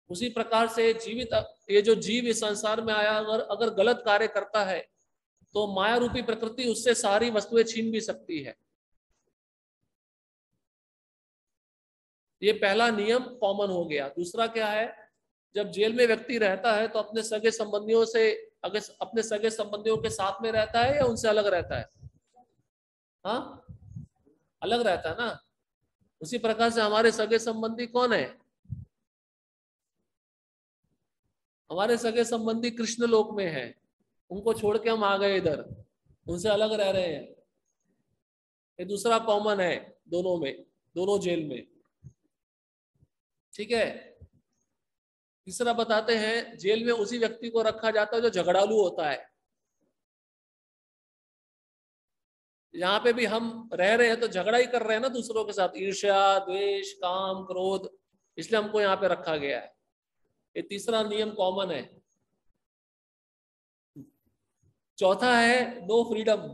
उसी प्रकार से जीवित ये जो जीव इस संसार में आया अगर अगर गलत कार्य करता है तो माया रूपी प्रकृति उससे सारी वस्तुएं छीन भी सकती है। ये पहला नियम कॉमन हो गया। दूसरा क्या है, जब जेल में व्यक्ति रहता है तो अपने सगे संबंधियों से, अगर अपने सगे संबंधियों के साथ में रहता है या उनसे अलग रहता है? हाँ, अलग रहता है ना। उसी प्रकार से हमारे सगे संबंधी कौन है? हमारे सगे संबंधी कृष्ण लोक में है, उनको छोड़ के हम आ गए इधर, उनसे अलग रह रहे हैं। ये दूसरा कॉमन है दोनों में, दोनों जेल में। ठीक है। तीसरा बताते हैं, जेल में उसी व्यक्ति को रखा जाता है जो झगड़ालू होता है। यहाँ पे भी हम रह रहे हैं तो झगड़ा ही कर रहे हैं ना दूसरों के साथ, ईर्ष्या द्वेष काम क्रोध, इसलिए हमको यहाँ पे रखा गया है। ये तीसरा नियम कॉमन है। चौथा है नो फ्रीडम,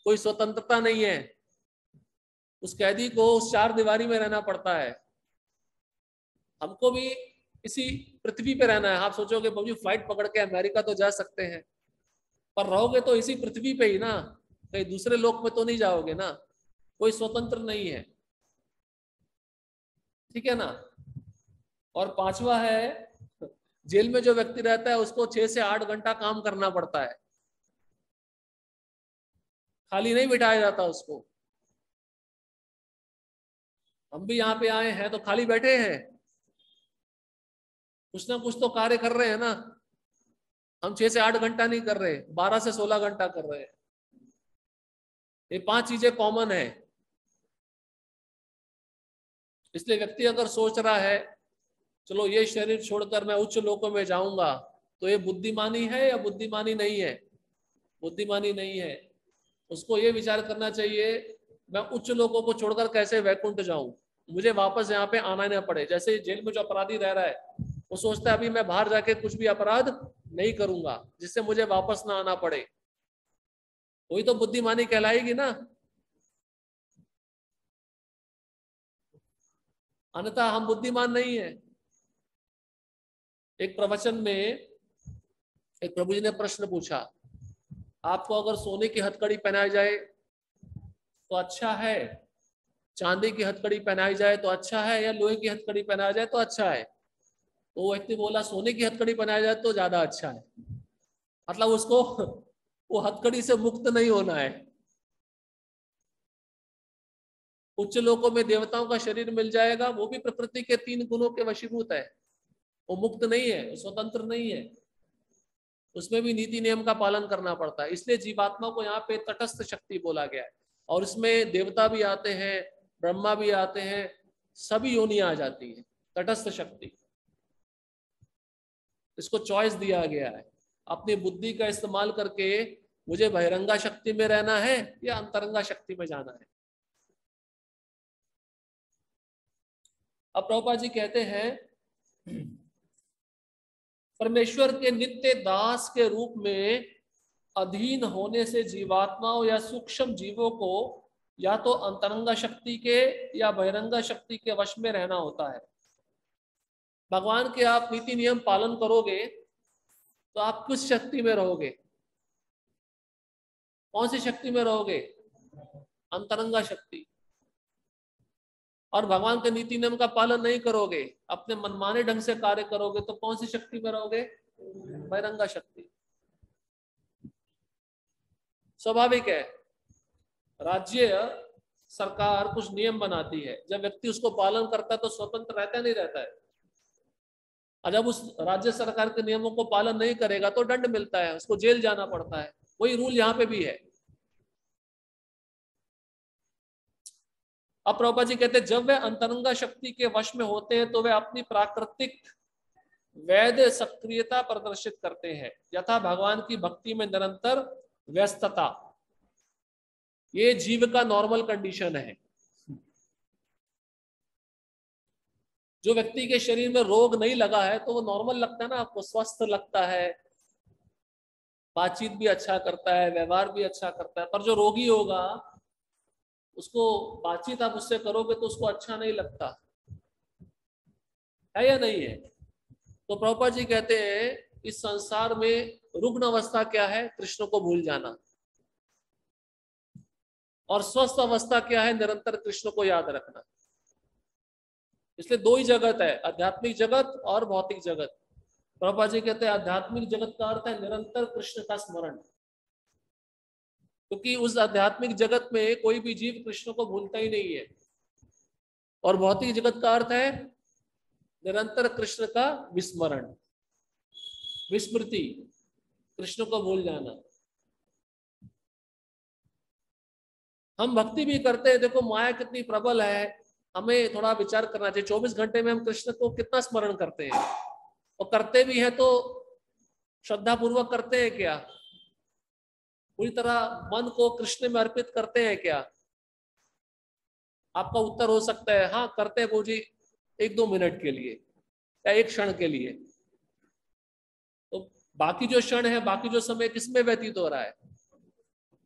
कोई स्वतंत्रता नहीं है। उस कैदी को उस चार दीवारी में रहना पड़ता है। हमको भी इसी पृथ्वी पे रहना है। आप सोचोगे बाबू फ्लाइट पकड़ के अमेरिका तो जा सकते हैं, पर रहोगे तो इसी पृथ्वी पे ही ना, कहीं दूसरे लोक में तो नहीं जाओगे ना। कोई स्वतंत्र नहीं है। ठीक है ना। और पांचवा है, जेल में जो व्यक्ति रहता है उसको 6 से 8 घंटा काम करना पड़ता है, खाली नहीं बिठाया जाता उसको। हम भी यहाँ पे आए हैं तो खाली बैठे हैं, कुछ ना कुछ तो कार्य कर रहे हैं ना। हम 6 से 8 घंटा नहीं कर रहे, 12 से 16 घंटा कर रहे हैं। ये 5 चीजें कॉमन है। इसलिए व्यक्ति अगर सोच रहा है चलो ये शरीर छोड़कर मैं उच्च लोकों में जाऊंगा, तो ये बुद्धिमानी है या बुद्धिमानी नहीं है? बुद्धिमानी नहीं है। उसको ये विचार करना चाहिए मैं उच्च लोकों को छोड़कर कैसे वैकुंठ जाऊं, मुझे वापस यहाँ पे आना ना पड़े। जैसे जेल में जो अपराधी रह रहा है वो सोचता है अभी मैं बाहर जाके कुछ भी अपराध नहीं करूंगा जिससे मुझे वापस ना आना पड़े, वही तो बुद्धिमानी कहलाएगी ना। अन्यथा हम बुद्धिमान नहीं है। एक प्रवचन में एक प्रभु जी ने प्रश्न पूछा, आपको अगर सोने की हथकड़ी पहनाई जाए तो अच्छा है, चांदी की हथकड़ी पहनाई जाए तो अच्छा है, या लोहे की हथकड़ी पहनाई जाए तो अच्छा है? तो वो व्यक्ति बोला सोने की हथकड़ी पहनाई जाए तो ज्यादा अच्छा है। मतलब उसको वो हथकड़ी से मुक्त नहीं होना है। उच्च लोकों में देवताओं का शरीर मिल जाएगा, वो भी प्रकृति के 3 गुणों के वशीभूत है, वो मुक्त नहीं है, वो स्वतंत्र नहीं है, उसमें भी नीति नियम का पालन करना पड़ता है। इसलिए जीवात्मा को यहाँ पे तटस्थ शक्ति बोला गया है। और इसमें देवता भी आते हैं, ब्रह्मा भी आते हैं, सभी योनियां आ जाती है। तटस्थ शक्ति, इसको चॉइस दिया गया है अपनी बुद्धि का इस्तेमाल करके, मुझे बहिरंगा शक्ति में रहना है या अंतरंगा शक्ति में जाना है। अब प्रभुपाद जी कहते हैं परमेश्वर के नित्य दास के रूप में अधीन होने से जीवात्माओं या सूक्ष्म जीवों को या तो अंतरंगा शक्ति के या बहिरंगा शक्ति के वश में रहना होता है। भगवान के आप नीति नियम पालन करोगे तो आप किस शक्ति में रहोगे? कौन सी शक्ति में रहोगे? अंतरंगा शक्ति। और भगवान के नीति नियम का पालन नहीं करोगे, अपने मनमाने ढंग से कार्य करोगे, तो कौन सी शक्ति में रहोगे? बहिरंगा शक्ति। स्वाभाविक है, राज्य सरकार कुछ नियम बनाती है, जब व्यक्ति उसको पालन करता है तो स्वतंत्र रहता नहीं रहता है, और जब उस राज्य सरकार के नियमों को पालन नहीं करेगा तो दंड मिलता है, उसको जेल जाना पड़ता है। वही रूल यहाँ पे भी है। अब प्रभुपाद जी कहते हैं जब वे अंतरंगा शक्ति के वश में होते हैं तो वे अपनी प्राकृतिक वैध सक्रियता प्रदर्शित करते हैं, यथा भगवान की भक्ति में निरंतर व्यस्तता। ये जीव का नॉर्मल कंडीशन है। जो व्यक्ति के शरीर में रोग नहीं लगा है तो वो नॉर्मल लगता है ना आपको, स्वस्थ लगता है, बातचीत भी अच्छा करता है, व्यवहार भी अच्छा करता है। पर जो रोगी होगा उसको बातचीत आप उससे करोगे तो उसको अच्छा नहीं लगता है, या नहीं है? तो प्रभुपाद जी कहते हैं इस संसार में रुग्ण अवस्था क्या है? कृष्ण को भूल जाना। और स्वस्थ अवस्था क्या है? निरंतर कृष्ण को याद रखना। इसलिए दो ही जगत है, आध्यात्मिक जगत और भौतिक जगत। प्रभुपाद जी कहते हैं आध्यात्मिक जगत का अर्थ है निरंतर कृष्ण का स्मरण, क्योंकि उस आध्यात्मिक जगत में कोई भी जीव कृष्ण को भूलता ही नहीं है। और भौतिक जगत का अर्थ है निरंतर कृष्ण का विस्मरण, विस्मृति, कृष्ण को भूल जाना। हम भक्ति भी करते हैं, देखो माया कितनी प्रबल है, हमें थोड़ा विचार करना चाहिए। 24 घंटे में हम कृष्ण को कितना स्मरण करते हैं, और करते भी हैं तो श्रद्धा पूर्वक करते हैं क्या? पूरी तरह मन को कृष्ण में अर्पित करते हैं क्या? आपका उत्तर हो सकता है हाँ करते हैं जी, 1-2 मिनट के लिए या एक क्षण के लिए। तो बाकी जो क्षण है, बाकी जो समय किसमें व्यतीत हो रहा है?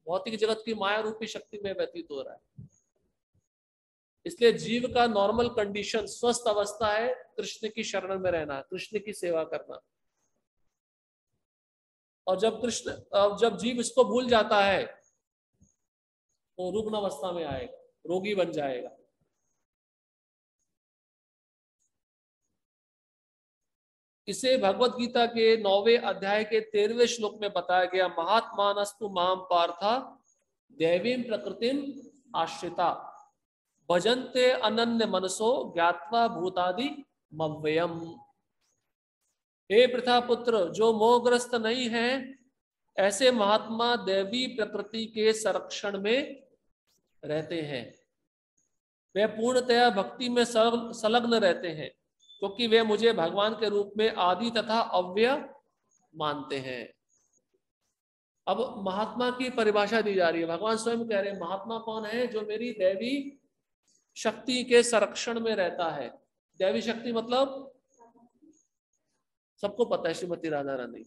भौतिक जगत की माया रूपी शक्ति में व्यतीत हो रहा है। इसलिए जीव का नॉर्मल कंडीशन, स्वस्थ अवस्था है कृष्ण की शरण में रहना, कृष्ण की सेवा करना। और जब जीव इसको भूल जाता है तो रुग्ण अवस्था में आएगा, रोगी बन जाएगा। इसे भगवत गीता के 9वें अध्याय के 13वें श्लोक में बताया गया, महात्मानस्तु माम पार्था दैवीं प्रकृतिम आश्रिता भजन्ते अनन्य मनसो ज्ञात्वा भूतादि मव्ययम। हे पृथा पुत्र, जो मोहग्रस्त नहीं है ऐसे महात्मा दैवी प्रकृति के संरक्षण में रहते हैं। वे पूर्णतया भक्ति में संलग्न रहते हैं, क्योंकि वे मुझे भगवान के रूप में आदि तथा अव्यय मानते हैं। अब महात्मा की परिभाषा दी जा रही है। भगवान स्वयं कह रहे हैं महात्मा कौन है? जो मेरी दैवी शक्ति के संरक्षण में रहता है। दैवी शक्ति मतलब सबको पता है, श्रीमती राधा रानी।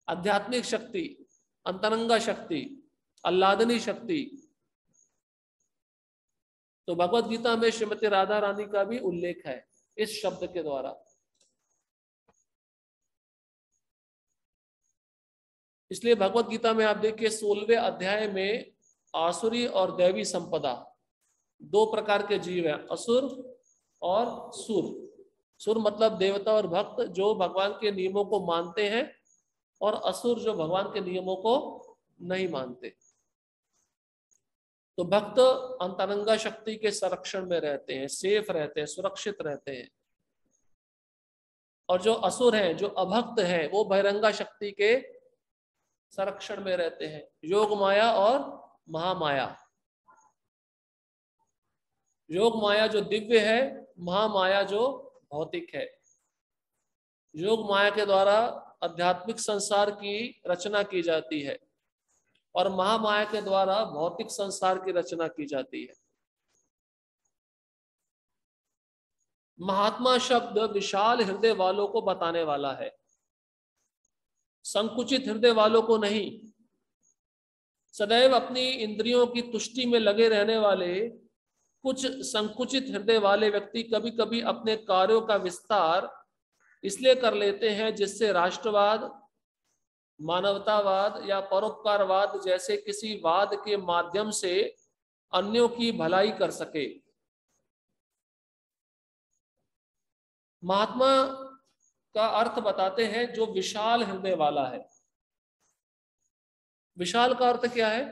आध्यात्मिक शक्ति, अंतरंगा शक्ति, आह्लादनी शक्ति। तो भगवत गीता में श्रीमती राधा रानी का भी उल्लेख है इस शब्द के द्वारा। इसलिए भगवत गीता में आप देखिए 16वें अध्याय में आसुरी और दैवी संपदा, दो प्रकार के जीव हैं, असुर और सुर। सुर मतलब देवता और भक्त जो भगवान के नियमों को मानते हैं, और असुर जो भगवान के नियमों को नहीं मानते। तो भक्त अंतरंगा शक्ति के संरक्षण में रहते हैं, सेफ रहते हैं, सुरक्षित रहते हैं। और जो असुर हैं, जो अभक्त हैं, वो बहिरंगा शक्ति के संरक्षण में रहते हैं, योग माया और महामाया। योग माया जो दिव्य है, महामाया जो भौतिक है। योग माया के द्वारा आध्यात्मिक संसार की रचना की जाती है, और महामाया के द्वारा भौतिक संसार की रचना की जाती है। महात्मा शब्द विशाल हृदय वालों को बताने वाला है, संकुचित हृदय वालों को नहीं। सदैव अपनी इंद्रियों की तुष्टि में लगे रहने वाले कुछ संकुचित हृदय वाले व्यक्ति कभी कभी अपने कार्यों का विस्तार इसलिए कर लेते हैं जिससे राष्ट्रवाद, मानवतावाद या परोपकारवाद जैसे किसी वाद के माध्यम से अन्यों की भलाई कर सके। महात्मा का अर्थ बताते हैं जो विशाल हृदय वाला है। विशाल का अर्थ क्या है?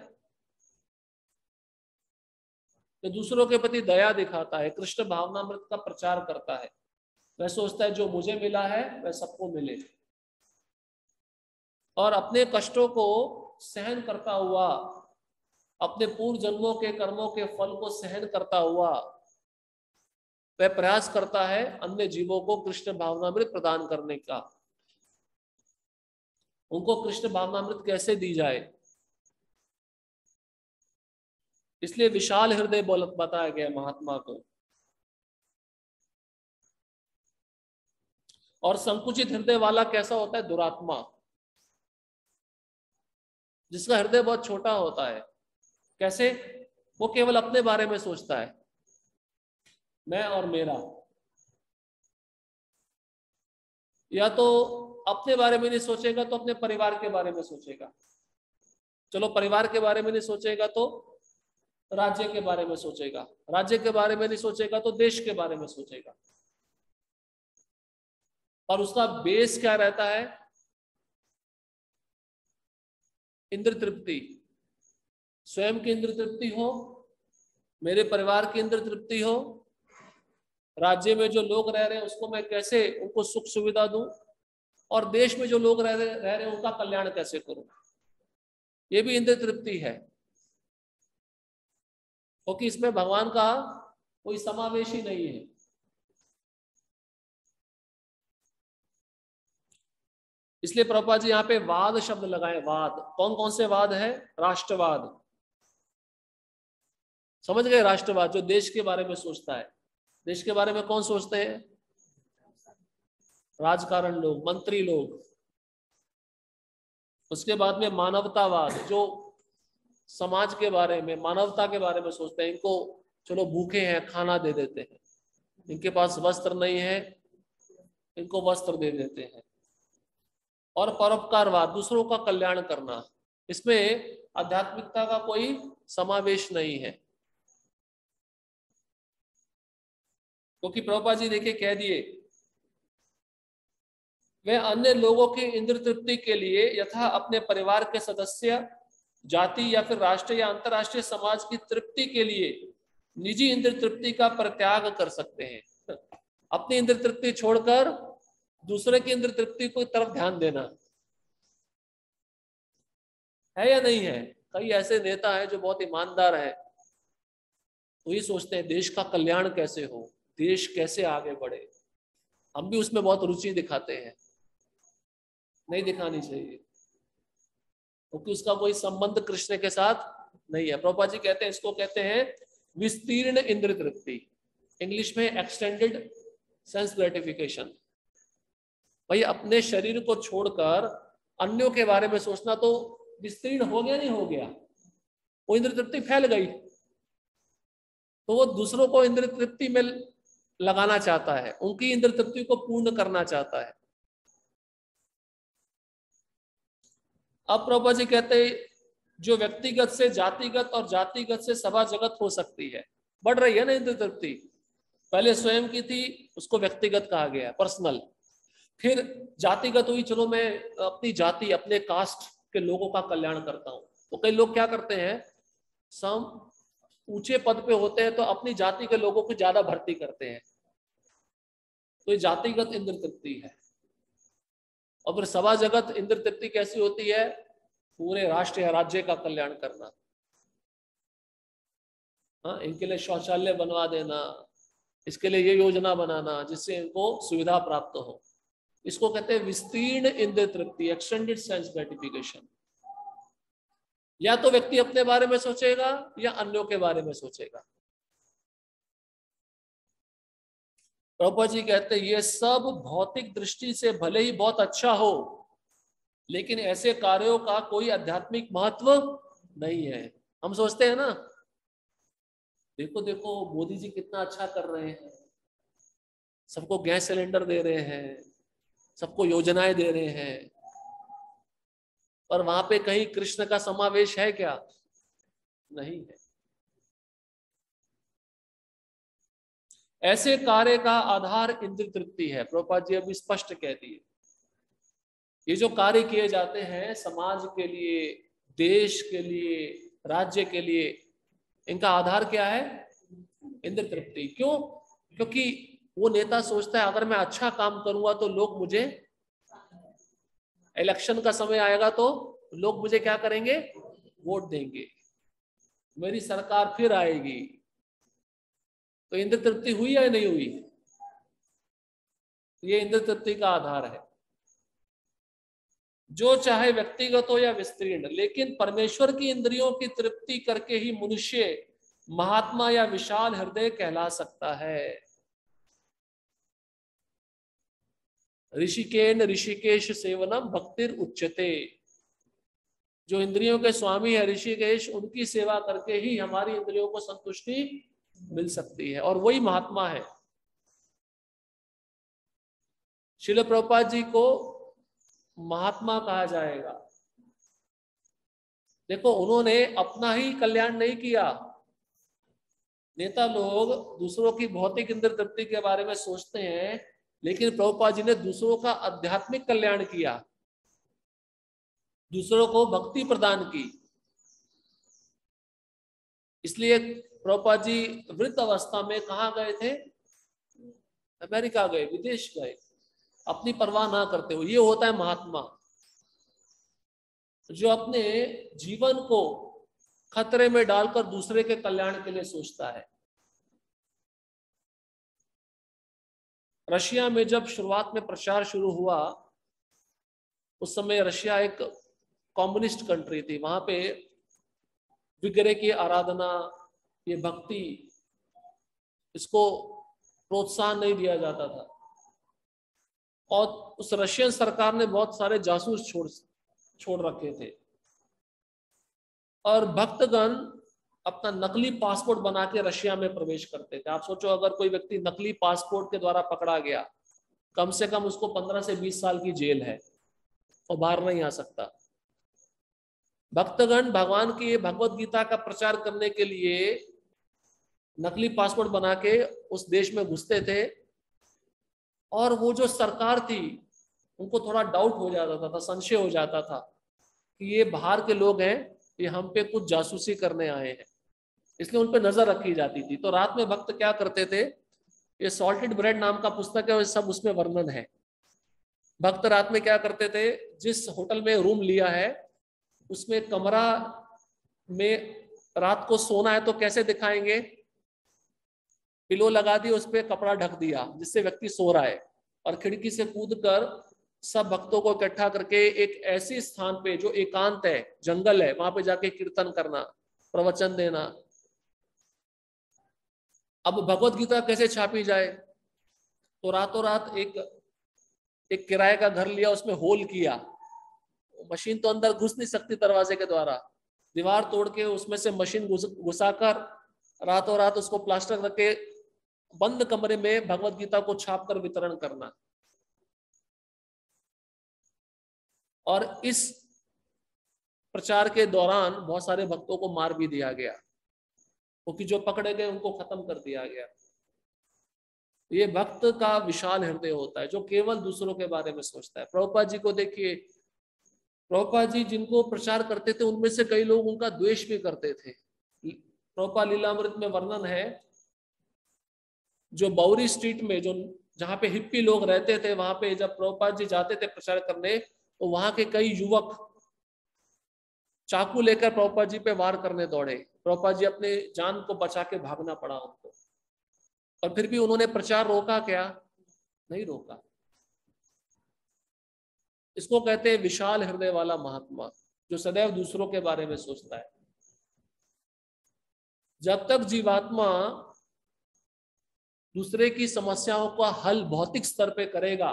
तो दूसरों के प्रति दया दिखाता है, कृष्ण भावनामृत का प्रचार करता है। वह सोचता है जो मुझे मिला है वह सबको मिले, और अपने कष्टों को सहन करता हुआ, अपने पूर्व जन्मों के कर्मों के फल को सहन करता हुआ वह प्रयास करता है अन्य जीवों को कृष्ण भावनामृत प्रदान करने का। उनको कृष्ण भावनामृत कैसे दी जाए, इसलिए विशाल हृदय बताया गया महात्मा को। और संकुचित हृदय वाला कैसा होता है? दुरात्मा, जिसका हृदय बहुत छोटा होता है। कैसे? वो केवल अपने बारे में सोचता है, मैं और मेरा। या तो अपने बारे में नहीं सोचेगा तो अपने परिवार के बारे में सोचेगा, चलो परिवार के बारे में नहीं सोचेगा तो राज्य के बारे में सोचेगा, राज्य के बारे में नहीं सोचेगा तो देश के बारे में सोचेगा। और उसका बेस क्या रहता है? इंद्र तृप्ति, स्वयं की इंद्र तृप्ति हो, मेरे परिवार की इंद्र तृप्ति हो, राज्य में जो लोग रह रहे हैं उसको मैं कैसे उनको सुख सुविधा दूं, और देश में जो लोग रह रहे हैं उनका कल्याण कैसे करूं। ये भी इंद्र तृप्ति है, क्योंकि इसमें भगवान का कोई समावेश ही नहीं है। इसलिए प्रभुपाद जी यहाँ पे वाद शब्द लगाए। वाद कौन कौन से वाद है? राष्ट्रवाद, समझ गए? राष्ट्रवाद जो देश के बारे में सोचता है। देश के बारे में कौन सोचते हैं? राजकारण लोग, मंत्री लोग। उसके बाद में मानवतावाद, जो समाज के बारे में, मानवता के बारे में सोचते हैं। इनको चलो भूखे हैं खाना दे देते हैं, इनके पास वस्त्र नहीं है इनको वस्त्र दे देते हैं। और परोपकारवाद, दूसरों का कल्याण करना, इसमें आध्यात्मिकता का कोई समावेश नहीं है। क्योंकि प्रभुपाद जी देखिए कह दिए, वे अन्य लोगों की इंद्र तृप्ति के लिए यथा अपने परिवार के सदस्य, जाति या फिर राष्ट्रीय या अंतरराष्ट्रीय समाज की तृप्ति के लिए निजी इंद्र तृप्ति का परित्याग कर सकते हैं। अपनी इंद्र तृप्ति छोड़कर दूसरे की इंद्र तृप्ति को तरफ ध्यान देना है या नहीं है? कई ऐसे नेता हैं जो बहुत ईमानदार हैं, तो ये सोचते हैं देश का कल्याण कैसे हो, देश कैसे आगे बढ़े। हम भी उसमें बहुत रुचि दिखाते हैं, नहीं दिखानी चाहिए, क्योंकि उसका कोई संबंध कृष्ण के साथ नहीं है। प्रभुपाद जी कहते हैं इसको कहते हैं विस्तीर्ण इंद्र तृप्ति, इंग्लिश में एक्सटेंडेड सेंस ग्रेटिफिकेशन। भाई अपने शरीर को छोड़कर अन्यों के बारे में सोचना तो विस्तीर्ण हो गया, नहीं हो गया? वो इंद्र तृप्ति फैल गई, तो वो दूसरों को इंद्र तृप्ति में लगाना चाहता है, उनकी इंद्र तृप्ति को पूर्ण करना चाहता है। अब प्रभुपाद जी कहते हैं जो व्यक्तिगत से जातिगत और जातिगत से सभा जगत हो सकती है, बढ़ रही है ना इंद्र तृप्ति। पहले स्वयं की थी, उसको व्यक्तिगत कहा गया, पर्सनल। फिर जातिगत हुई, चलो मैं अपनी जाति, अपने कास्ट के लोगों का कल्याण करता हूं। तो कई लोग क्या करते हैं, सम ऊंचे पद पे होते हैं तो अपनी जाति के लोगों को ज्यादा भर्ती करते हैं, तो ये जातिगत इंद्र तृप्ति है। और फिर सभा जगत इंद्र तृप्ति कैसी होती है? पूरे राष्ट्र या राज्य का कल्याण करना। हाँ, इनके लिए शौचालय बनवा देना, इसके लिए ये योजना बनाना जिससे इनको सुविधा प्राप्त हो, इसको कहते हैं विस्तीर्ण इंद्र तृप्ति, एक्सटेंडेड सेंस ग्रेटिफिकेशन। या तो व्यक्ति अपने बारे में सोचेगा या अन्यों के बारे में सोचेगा। प्रभुपाद जी कहते हैं ये सब भौतिक दृष्टि से भले ही बहुत अच्छा हो, लेकिन ऐसे कार्यों का कोई आध्यात्मिक महत्व नहीं है। हम सोचते हैं ना, देखो देखो मोदी जी कितना अच्छा कर रहे हैं, सबको गैस सिलेंडर दे रहे हैं, सबको योजनाएं दे रहे हैं, पर वहां पे कहीं कृष्ण का समावेश है क्या? नहीं है। ऐसे कार्य का आधार इंद्रिय तृप्ति है। प्रभुपाद जी अभी स्पष्ट कह दिए, ये जो कार्य किए जाते हैं समाज के लिए, देश के लिए, राज्य के लिए, इनका आधार क्या है? इंद्रिय तृप्ति। क्यों? क्योंकि वो नेता सोचता है अगर मैं अच्छा काम करूंगा तो लोग मुझे, इलेक्शन का समय आएगा तो लोग मुझे क्या करेंगे? वोट देंगे, मेरी सरकार फिर आएगी। तो इंद्रिय तृप्ति हुई या नहीं हुई? ये इंद्रिय तृप्ति का आधार है। जो चाहे व्यक्तिगत हो या विस्तीर्ण, लेकिन परमेश्वर की इंद्रियों की तृप्ति करके ही मनुष्य महात्मा या विशाल हृदय कहला सकता है। ऋषिकेन ऋषिकेश सेवनम भक्तिर उच्यते। जो इंद्रियों के स्वामी है ऋषिकेश, उनकी सेवा करके ही हमारी इंद्रियों को संतुष्टि मिल सकती है, और वही महात्मा है। श्रील प्रभुपाद जी को महात्मा कहा जाएगा। देखो, उन्होंने अपना ही कल्याण नहीं किया। नेता लोग दूसरों की भौतिक इंद्रिय तृप्ति के बारे में सोचते हैं, लेकिन प्रभुपाद जी ने दूसरों का आध्यात्मिक कल्याण किया, दूसरों को भक्ति प्रदान की। इसलिए प्रभुपाद जी वृद्ध अवस्था में कहाँ गए थे? अमेरिका गए, विदेश गए, अपनी परवाह ना करते हुए। ये होता है महात्मा, जो अपने जीवन को खतरे में डालकर दूसरे के कल्याण के लिए सोचता है। रशिया में जब शुरुआत में प्रचार शुरू हुआ, उस समय रशिया एक कम्युनिस्ट कंट्री थी। वहां पे विग्रह की आराधना, ये भक्ति, इसको प्रोत्साहन नहीं दिया जाता था। और उस रशियन सरकार ने बहुत सारे जासूस छोड़ रखे थे, और भक्तगण अपना नकली पासपोर्ट बना के रशिया में प्रवेश करते थे। आप सोचो, अगर कोई व्यक्ति नकली पासपोर्ट के द्वारा पकड़ा गया, कम से कम उसको 15 से 20 साल की जेल है और बाहर नहीं आ सकता। भक्तगण भगवान की भगवत गीता का प्रचार करने के लिए नकली पासपोर्ट बना के उस देश में घुसते थे, और वो जो सरकार थी उनको थोड़ा डाउट हो जाता था, संशय हो जाता था कि ये बाहर के लोग हैं, ये हम पे कुछ जासूसी करने आए हैं, इसलिए उन पे नजर रखी जाती थी। तो रात में भक्त क्या करते थे, ये सॉल्टेड ब्रेड नाम का पुस्तक है, सब उसमें वर्णन है। भक्त रात में क्या करते थे, जिस होटल में रूम लिया है उसमें कमरा में रात को सोना है तो कैसे दिखाएंगे? पिलो लगा दी, उस पर कपड़ा ढक दिया जिससे व्यक्ति सो रहा है, और खिड़की से कूदकर सब भक्तों को इकट्ठा करके एक ऐसे स्थान पे जो एकांत है, जंगल है, वहां पे जाके कीर्तन करना, प्रवचन देना। अब भगवत गीता कैसे छापी जाए? तो रातों रात एक किराए का घर लिया, उसमें होल किया। मशीन तो अंदर घुस नहीं सकती दरवाजे के द्वारा, दीवार तोड़ के उसमें से मशीन घुसाकर रातों रात उसको प्लास्टर करके बंद कमरे में भगवत गीता को छापकर वितरण करना। और इस प्रचार के दौरान बहुत सारे भक्तों को मार भी दिया गया, क्योंकि जो पकड़े गए उनको खत्म कर दिया गया। ये भक्त का विशाल हृदय होता है, जो केवल दूसरों के बारे में सोचता है। प्रभुपाद जी को देखिए, प्रभुपाद जी जिनको प्रचार करते थे उनमें से कई लोग उनका द्वेष भी करते थे। प्रभुपाद लीलामृत में वर्णन है, जो बाउरी स्ट्रीट में, जो जहाँ पे हिप्पी लोग रहते थे, वहां पे जब प्रभुपाद जी जाते थे प्रचार करने, तो वहां के कई युवक चाकू लेकर प्रभुपाद जी पे वार करने दौड़े। प्रभुपाद जी अपने जान को बचा के भागना पड़ा उनको, और फिर भी उन्होंने प्रचार रोका क्या? नहीं रोका। इसको कहते हैं विशाल हृदय वाला महात्मा, जो सदैव दूसरों के बारे में सोचता है। जब तक जीवात्मा दूसरे की समस्याओं का हल भौतिक स्तर पे करेगा,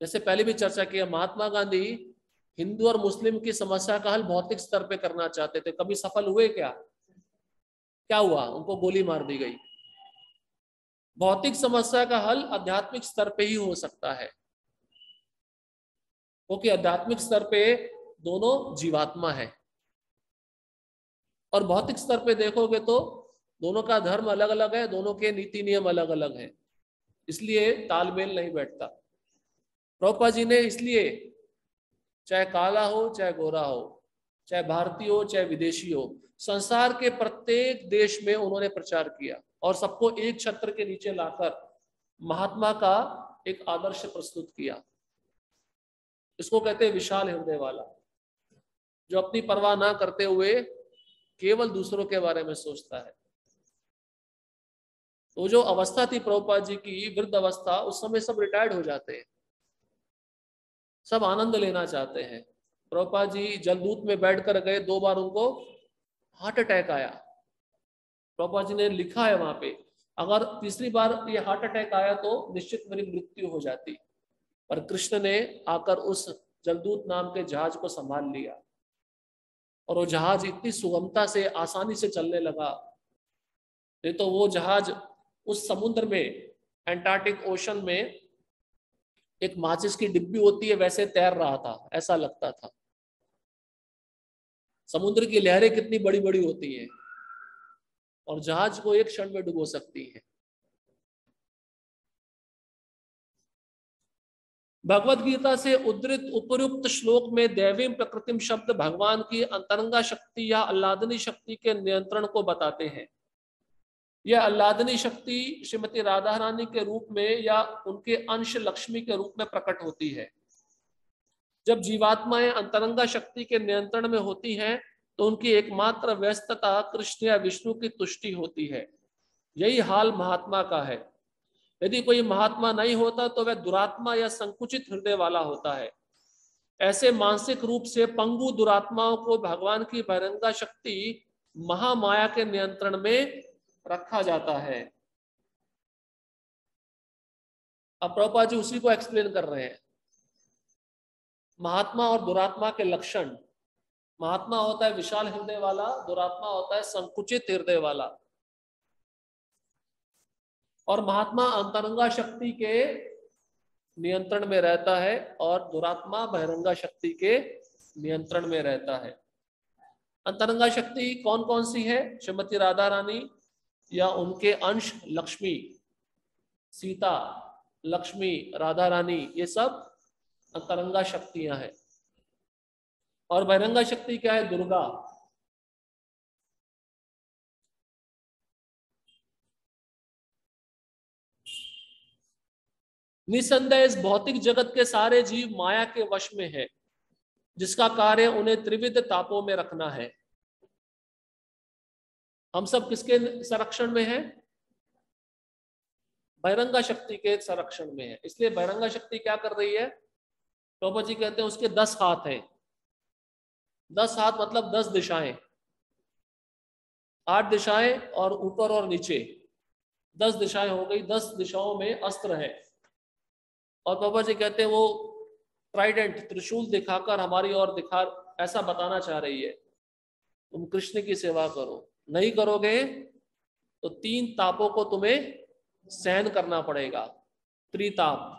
जैसे पहले भी चर्चा किया, महात्मा गांधी हिंदू और मुस्लिम की समस्या का हल भौतिक स्तर पे करना चाहते थे, कभी सफल हुए क्या? क्या हुआ? उनको गोली मार दी गई। भौतिक समस्या का हल आध्यात्मिक स्तर पे ही हो सकता है, क्योंकि आध्यात्मिक स्तर पे दोनों जीवात्मा है, और भौतिक स्तर पे देखोगे तो दोनों का धर्म अलग अलग है, दोनों के नीति नियम अलग अलग हैं, इसलिए तालमेल नहीं बैठता। प्रभुपाद जी ने इसलिए चाहे काला हो चाहे गोरा हो, चाहे भारतीय हो चाहे विदेशी हो, संसार के प्रत्येक देश में उन्होंने प्रचार किया और सबको एक छत्र के नीचे लाकर महात्मा का एक आदर्श प्रस्तुत किया। इसको कहते हैं विशाल हृदय वाला, जो अपनी परवाह ना करते हुए केवल दूसरों के बारे में सोचता है। तो जो अवस्था थी प्रभुपाद जी की, वृद्ध अवस्था, उस समय सब रिटायर्ड हो जाते हैं, सब आनंद लेना चाहते हैं। प्रभुपाद जी जलदूत में बैठकर गए, 2 बार उनको हार्ट अटैक आया। प्रभुपाद जी ने लिखा है वहां पे, अगर तीसरी बार ये हार्ट अटैक आया तो निश्चित मेरी मृत्यु हो जाती, पर कृष्ण ने आकर उस जलदूत नाम के जहाज को संभाल लिया, और वो जहाज इतनी सुगमता से आसानी से चलने लगा, नहीं तो वो जहाज उस समुद्र में, एंटार्क्टिक ओशन में एक माचिस की डिब्बी होती है वैसे तैर रहा था, ऐसा लगता था। समुद्र की लहरें कितनी बड़ी बड़ी होती हैं और जहाज को एक क्षण में डुबो सकती हैं। भगवत गीता से उद्धृत उपयुक्त श्लोक में दैवीम प्रकृतिम शब्द भगवान की अंतरंगा शक्ति या आह्लादनी शक्ति के नियंत्रण को बताते हैं। यह आह्लादनी शक्ति श्रीमती राधा रानी के रूप में या उनके अंश लक्ष्मी के रूप में प्रकट होती है। जब जीवात्माएं अंतरंगा शक्ति के नियंत्रण में होती हैं तो उनकी एकमात्र व्यस्तता कृष्ण या विष्णु की तुष्टि होती है। यही हाल महात्मा का है। यदि कोई महात्मा नहीं होता तो वह दुरात्मा या संकुचित हृदय वाला होता है। ऐसे मानसिक रूप से पंगु दुरात्माओं को भगवान की बहिरंगा शक्ति महामाया के नियंत्रण में रखा जाता है। अब प्रभुपाद जी उसी को एक्सप्लेन कर रहे हैं, महात्मा और दुरात्मा के लक्षण। महात्मा होता है विशाल हृदय वाला, दुरात्मा होता है संकुचित हृदय वाला। और महात्मा अंतरंगा शक्ति के नियंत्रण में रहता है और दुरात्मा बहिरंगा शक्ति के नियंत्रण में रहता है। अंतरंगा शक्ति कौन कौन सी है? श्रीमती राधा रानी या उनके अंश लक्ष्मी, सीता, लक्ष्मी, राधा रानी, ये सब अंतरंगा शक्तियां हैं। और बहिरंगा शक्ति क्या है? दुर्गा। निसंदेह इस भौतिक जगत के सारे जीव माया के वश में है, जिसका कार्य उन्हें त्रिविध तापों में रखना है। हम सब किसके संरक्षण में है? बहिरंगा शक्ति के संरक्षण में है। इसलिए बहिरंगा शक्ति क्या कर रही है? प्रभुपाद जी कहते हैं उसके 10 हाथ हैं। 10 हाथ मतलब 10 दिशाएं, 8 दिशाएं और ऊपर और नीचे 10 दिशाएं हो गई। 10 दिशाओं में अस्त्र है। और प्रभुपाद जी कहते हैं वो ट्राइडेंट, त्रिशूल दिखाकर हमारी ओर दिखा, ऐसा बताना चाह रही है तुम कृष्ण की सेवा करो। नहीं करोगे तो 3 तापों को तुम्हें सहन करना पड़ेगा। त्रिताप।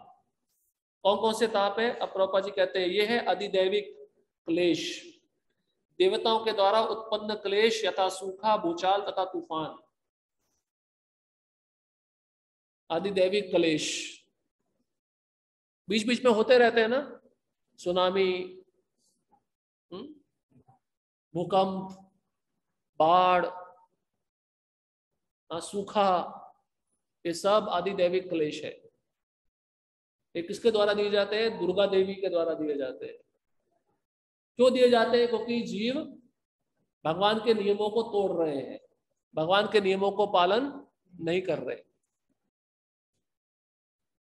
कौन कौन से ताप है? अब प्रभुपाद जी कहते हैं ये है अधिदैविक क्लेश, देवताओं के द्वारा उत्पन्न क्लेश, यथा सूखा, भूचाल तथा तूफान। अधिदैविक क्लेश बीच बीच में होते रहते हैं ना, सुनामी, भूकंप, बाढ़, सूखा, ये सब अधिदैविक क्लेश है। ये किसके द्वारा दिए जाते हैं? दुर्गा देवी के द्वारा दिए जाते हैं। क्यों दिए जाते हैं? क्योंकि जीव भगवान के नियमों को तोड़ रहे हैं, भगवान के नियमों को पालन नहीं कर रहे।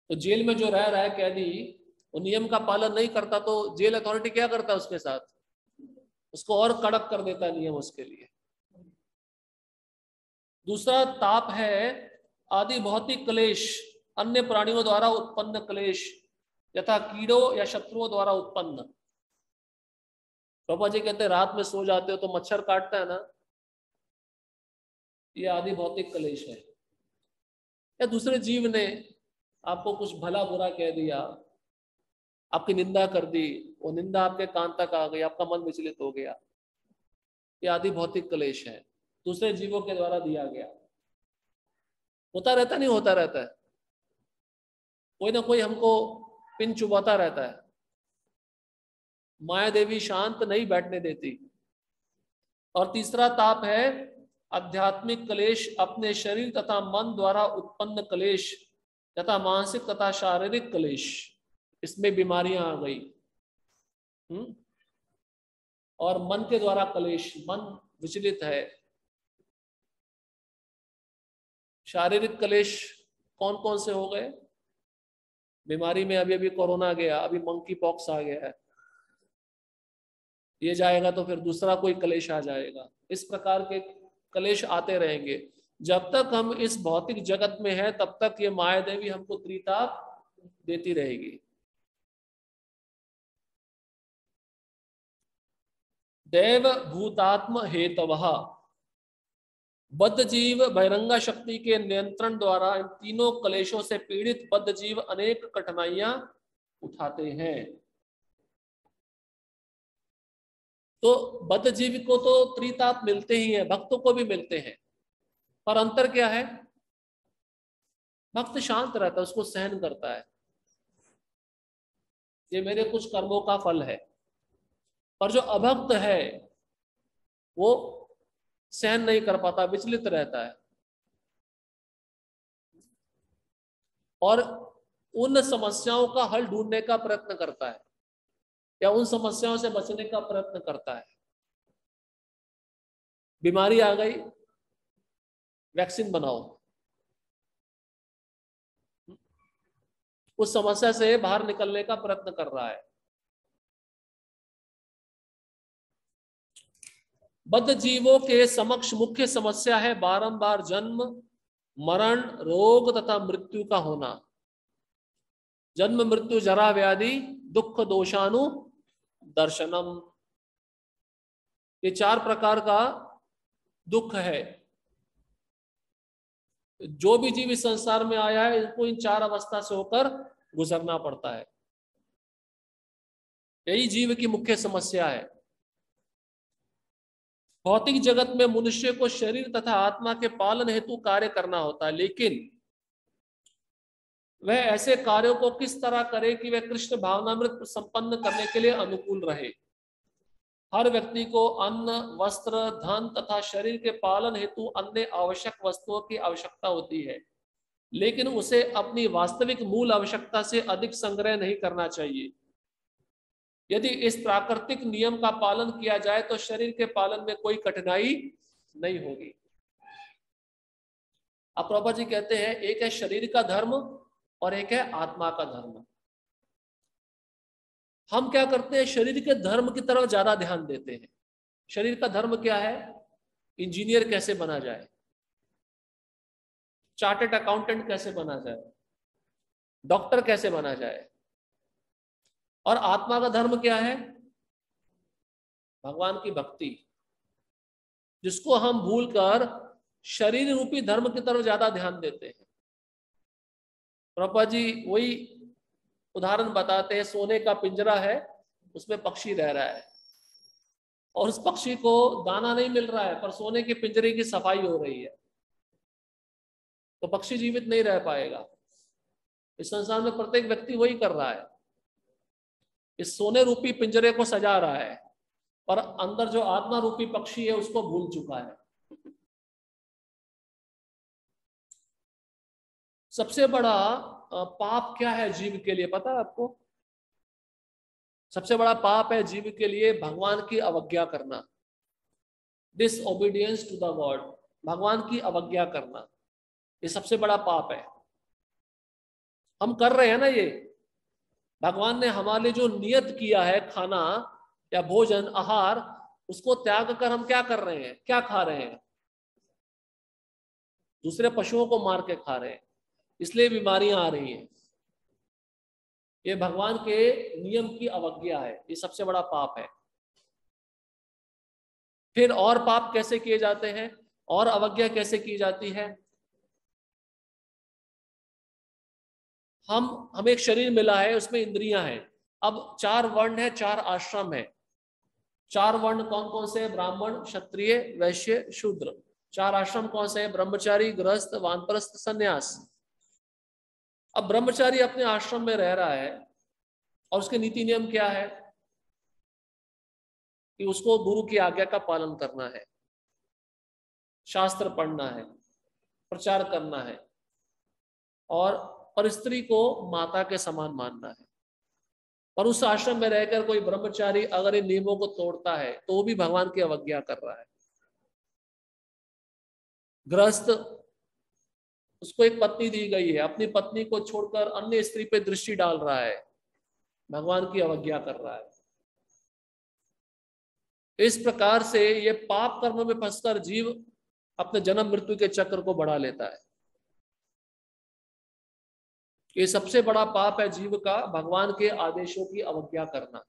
तो जेल में जो रह रहा है कैदी, वो नियम का पालन नहीं करता तो जेल अथॉरिटी क्या करता है उसके साथ? उसको और कड़क कर देता है नियम उसके लिए। दूसरा ताप है आदि भौतिक क्लेश, अन्य प्राणियों द्वारा उत्पन्न क्लेश, यथा कीड़ों या शत्रुओं द्वारा उत्पन्न। बाबा जी कहते हैं रात में सो जाते हो तो मच्छर काटता है ना, ये आदि भौतिक क्लेश है। या दूसरे जीव ने आपको कुछ भला बुरा कह दिया, आपकी निंदा कर दी, वो निंदा आपके कान तक आ गई, आपका मन विचलित हो गया, ये आदि भौतिक क्लेश है, दूसरे जीवों के द्वारा दिया गया। होता रहता नहीं, होता रहता है, कोई ना कोई हमको पिन चुबाता रहता है। माया देवी शांत नहीं बैठने देती। और तीसरा ताप है आध्यात्मिक क्लेश, अपने शरीर तथा मन द्वारा उत्पन्न क्लेश तथा मानसिक तथा शारीरिक क्लेश, इसमें बीमारियां आ गई। और मन के द्वारा क्लेश, मन विचलित है। शारीरिक क्लेश कौन कौन से हो गए? बीमारी में अभी अभी कोरोना गया, अभी मंकी पॉक्स आ गया है, ये जाएगा तो फिर दूसरा कोई क्लेश आ जाएगा। इस प्रकार के क्लेश आते रहेंगे। जब तक हम इस भौतिक जगत में हैं तब तक ये माया देवी हमको त्रिताप देती रहेगी। देव भूतात्म हेतवः, बद्ध जीव बहिरंगा शक्ति के नियंत्रण द्वारा इन तीनों क्लेशों से पीड़ित बद्ध जीव अनेक कठिनाइयां उठाते हैं। तो बद्ध जीव को तो त्रिताप मिलते ही हैं, भक्तों को भी मिलते हैं, पर अंतर क्या है? भक्त शांत रहता है, उसको सहन करता है, ये मेरे कुछ कर्मों का फल है। पर जो अभक्त है वो सहन नहीं कर पाता, विचलित रहता है और उन समस्याओं का हल ढूंढने का प्रयत्न करता है या उन समस्याओं से बचने का प्रयत्न करता है। बीमारी आ गई, वैक्सीन बनाओ, उस समस्या से बाहर निकलने का प्रयत्न कर रहा है। बद्ध जीवों के समक्ष मुख्य समस्या है बारंबार जन्म मरण रोग तथा मृत्यु का होना। जन्म मृत्यु जरा व्याधि दुख दोषानु दर्शनम, ये 4 प्रकार का दुख है। जो भी जीव इस संसार में आया है इसको इन 4 अवस्था से होकर गुजरना पड़ता है। यही जीव की मुख्य समस्या है। भौतिक जगत में मनुष्य को शरीर तथा आत्मा के पालन हेतु कार्य करना होता है, लेकिन वह ऐसे कार्यों को किस तरह करे कि वह कृष्ण भावनामृत संपन्न करने के लिए अनुकूल रहे। हर व्यक्ति को अन्न वस्त्र धन तथा शरीर के पालन हेतु अन्य आवश्यक वस्तुओं की आवश्यकता होती है, लेकिन उसे अपनी वास्तविक मूल आवश्यकता से अधिक संग्रह नहीं करना चाहिए। यदि इस प्राकृतिक नियम का पालन किया जाए तो शरीर के पालन में कोई कठिनाई नहीं होगी। अब प्रभुपाद जी कहते हैं एक है शरीर का धर्म और एक है आत्मा का धर्म। हम क्या करते हैं? शरीर के धर्म की तरफ ज्यादा ध्यान देते हैं। शरीर का धर्म क्या है? इंजीनियर कैसे बना जाए, चार्टर्ड अकाउंटेंट कैसे बना जाए, डॉक्टर कैसे बना जाए। और आत्मा का धर्म क्या है? भगवान की भक्ति, जिसको हम भूलकर शरीर रूपी धर्म की तरफ ज्यादा ध्यान देते हैं। प्रभुपाद जी वही उदाहरण बताते हैं, सोने का पिंजरा है, उसमें पक्षी रह रहा है और उस पक्षी को दाना नहीं मिल रहा है, पर सोने के पिंजरे की सफाई हो रही है, तो पक्षी जीवित नहीं रह पाएगा। इस संसार में प्रत्येक व्यक्ति वही कर रहा है, इस सोने रूपी पिंजरे को सजा रहा है, पर अंदर जो आत्मा रूपी पक्षी है उसको भूल चुका है। सबसे बड़ा पाप क्या है जीव के लिए, पता है आपको? सबसे बड़ा पाप है जीव के लिए भगवान की अवज्ञा करना, डिसओबीडियंस टू द गॉड, भगवान की अवज्ञा करना, ये सबसे बड़ा पाप है। हम कर रहे हैं ना ये, भगवान ने हमारे लिए जो नियत किया है खाना या भोजन आहार, उसको त्याग कर हम क्या कर रहे हैं? क्या खा रहे हैं? दूसरे पशुओं को मार के खा रहे हैं, इसलिए बीमारियां आ रही हैं। ये भगवान के नियम की अवज्ञा है, ये सबसे बड़ा पाप है। फिर और पाप कैसे किए जाते हैं और अवज्ञा कैसे की जाती है? हमें एक शरीर मिला है, उसमें इंद्रियां हैं। अब 4 वर्ण है, 4 आश्रम है। 4 वर्ण कौन कौन से? ब्राह्मण, क्षत्रिय, वैश्य, शूद्र। 4 आश्रम कौन से हैं? ब्रह्मचारी, गृहस्थ, वानप्रस्थ, सन्यास। अब ब्रह्मचारी अपने आश्रम में रह रहा है और उसके नीति नियम क्या है कि उसको गुरु की आज्ञा का पालन करना है, शास्त्र पढ़ना है, प्रचार करना है और परस्त्री को माता के समान मानना है। पर उस आश्रम में रहकर कोई ब्रह्मचारी अगर इन नियमों को तोड़ता है तो वो भी भगवान की अवज्ञा कर रहा है। गृहस्थ, उसको एक पत्नी दी गई है, अपनी पत्नी को छोड़कर अन्य स्त्री पे दृष्टि डाल रहा है, भगवान की अवज्ञा कर रहा है। इस प्रकार से ये पाप कर्म में फंसकर जीव अपने जन्म मृत्यु के चक्र को बढ़ा लेता है। ये सबसे बड़ा पाप है जीव का, भगवान के आदेशों की अवज्ञा करना।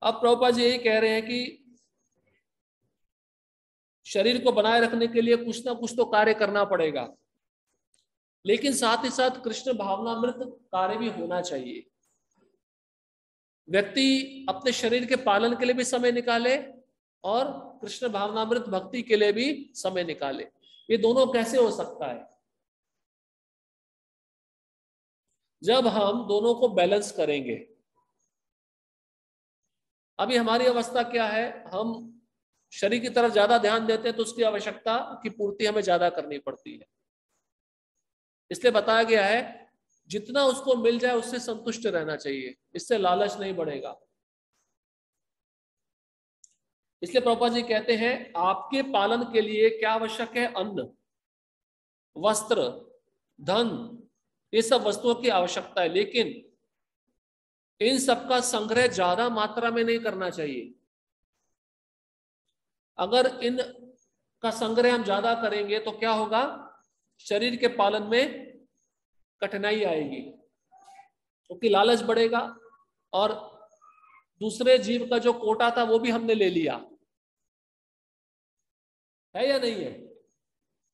अब प्रभुपाद जी यही कह रहे हैं कि शरीर को बनाए रखने के लिए कुछ ना कुछ तो कार्य करना पड़ेगा, लेकिन साथ ही साथ कृष्ण भावनामृत कार्य भी होना चाहिए। व्यक्ति अपने शरीर के पालन के लिए भी समय निकाले और कृष्ण भावनामृत भक्ति के लिए भी समय निकाले। ये दोनों कैसे हो सकता है? जब हम दोनों को बैलेंस करेंगे। अभी हमारी अवस्था क्या है? हम शरीर की तरफ ज्यादा ध्यान देते हैं तो उसकी आवश्यकता की पूर्ति हमें ज्यादा करनी पड़ती है। इसलिए बताया गया है जितना उसको मिल जाए उससे संतुष्ट रहना चाहिए, इससे लालच नहीं बढ़ेगा। इसलिए प्रभुपाद जी कहते हैं आपके पालन के लिए क्या आवश्यक है? अन्न, वस्त्र, धन, ये सब वस्तुओं की आवश्यकता है, लेकिन इन सबका संग्रह ज्यादा मात्रा में नहीं करना चाहिए। अगर इन का संग्रह हम ज्यादा करेंगे तो क्या होगा? शरीर के पालन में कठिनाई आएगी, क्योंकि लालच बढ़ेगा और दूसरे जीव का जो कोटा था वो भी हमने ले लिया है या नहीं है?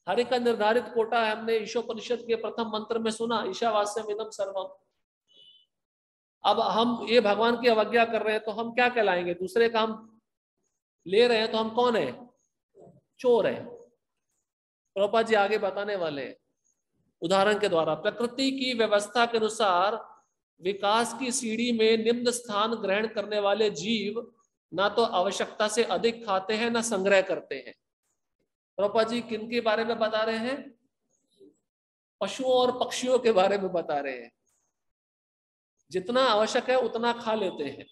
हर एक का निर्धारित कोटा है। हमने ईशोपनिषद के प्रथम मंत्र में सुना, ईशावास्यम इदम सर्वम। अब हम ये भगवान की अवज्ञा कर रहे हैं तो हम क्या कहलाएंगे? दूसरे का हम ले रहे हैं तो हम कौन है? चोर है। प्रभुपाद जी आगे बताने वाले हैं उदाहरण के द्वारा। प्रकृति की व्यवस्था के अनुसार विकास की सीढ़ी में निम्न स्थान ग्रहण करने वाले जीव ना तो आवश्यकता से अधिक खाते हैं ना संग्रह करते हैं। प्रभुपाद जी किन के बारे में बता रहे हैं? पशुओं और पक्षियों के बारे में बता रहे हैं। जितना आवश्यक है उतना खा लेते हैं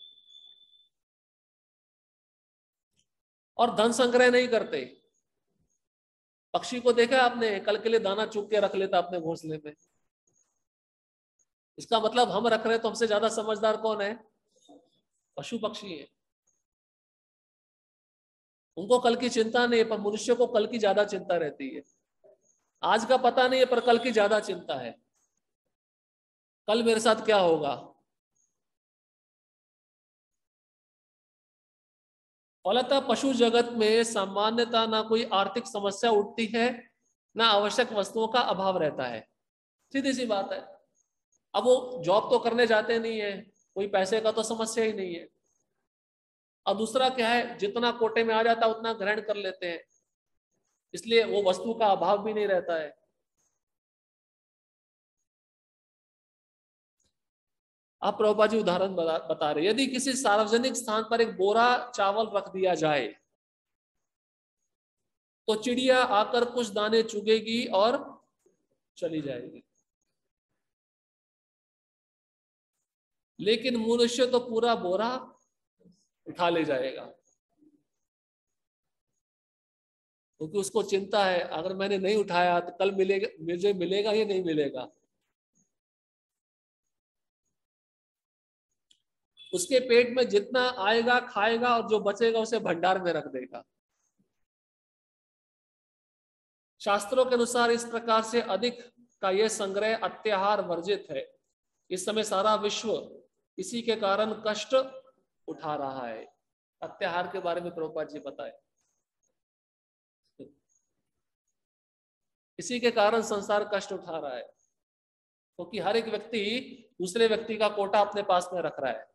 और धन संग्रह नहीं करते। पक्षी को देखा आपने? कल के लिए दाना चुग के रख लेता अपने घोंसले में। इसका मतलब हम रख रहे हैं तो हमसे ज्यादा समझदार कौन है? पशु पक्षी है। उनको कल की चिंता नहीं है, पर मनुष्य को कल की ज्यादा चिंता रहती है। आज का पता नहीं है पर कल की ज्यादा चिंता है, कल मेरे साथ क्या होगा। फलतः पशु जगत में सामान्यता ना कोई आर्थिक समस्या उठती है ना आवश्यक वस्तुओं का अभाव रहता है। सीधी सी बात है। अब वो जॉब तो करने जाते नहीं है, कोई पैसे का तो समस्या ही नहीं है। और दूसरा क्या है, जितना कोटे में आ जाता है उतना ग्रहण कर लेते हैं, इसलिए वो वस्तु का अभाव भी नहीं रहता है। आप प्रभुपाद जी उदाहरण बता रहे, यदि किसी सार्वजनिक स्थान पर एक बोरा चावल रख दिया जाए तो चिड़िया आकर कुछ दाने चुगेगी और चली जाएगी, लेकिन मनुष्य तो पूरा बोरा उठा ले जाएगा, क्योंकि उसको चिंता है अगर मैंने नहीं उठाया तो कल मिलेगा, मुझे मिलेगा या नहीं मिलेगा। उसके पेट में जितना आएगा खाएगा और जो बचेगा उसे भंडार में रख देगा। शास्त्रों के अनुसार इस प्रकार से अधिक का यह संग्रह अत्याहार वर्जित है। इस समय सारा विश्व इसी के कारण कष्ट उठा रहा है। अत्याहार के बारे में प्रभुपाद जी बताए, इसी के कारण संसार कष्ट उठा रहा है। क्योंकि हर एक व्यक्ति दूसरे व्यक्ति का कोटा अपने पास में रख रहा है।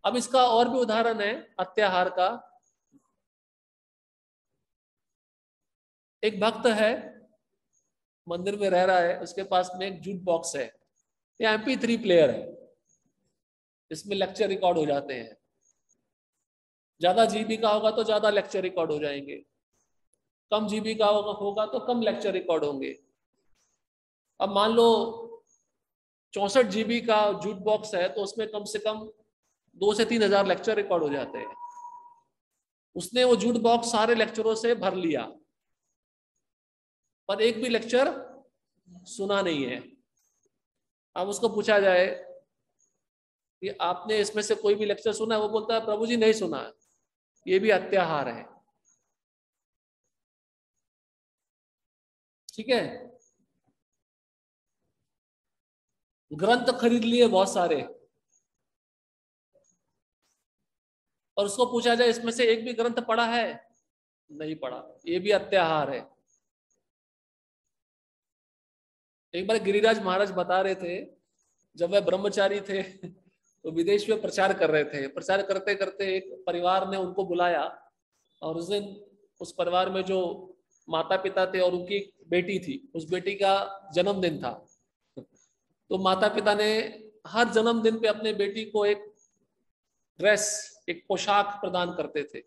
अब इसका और भी उदाहरण है अत्याहार का। एक भक्त है, मंदिर में रह रहा है, उसके पास में एक जूट बॉक्स है या MP3 प्लेयर है, इसमें लेक्चर रिकॉर्ड हो जाते हैं। ज्यादा GB का होगा तो ज्यादा लेक्चर रिकॉर्ड हो जाएंगे, कम GB का होगा तो कम लेक्चर रिकॉर्ड होंगे। अब मान लो 64 GB का जूट बॉक्स है तो उसमें कम से कम 2 से 3 हजार लेक्चर रिकॉर्ड हो जाते हैं। उसने वो जूट बॉक्स सारे लेक्चरों से भर लिया, पर एक भी लेक्चर सुना नहीं है। अब उसको पूछा जाए कि आपने इसमें से कोई भी लेक्चर सुना है? वो बोलता है प्रभु जी नहीं सुना है। ये भी अत्याहार है। ठीक है, ग्रंथ खरीद लिए बहुत सारे, और उसको पूछा जाए इसमें से एक भी ग्रंथ पढ़ा है? नहीं पढ़ा। ये भी अत्याहार है। एक बार गिरिराज महाराज बता रहे थे, जब वह ब्रह्मचारी थे तो विदेश में प्रचार कर रहे थे। प्रचार करते करते एक परिवार ने उनको बुलाया, और उस दिन उस परिवार में जो माता पिता थे और उनकी बेटी थी, उस बेटी का जन्मदिन था। तो माता पिता ने हर जन्मदिन पे अपने बेटी को एक ड्रेस, एक पोशाक प्रदान करते थे।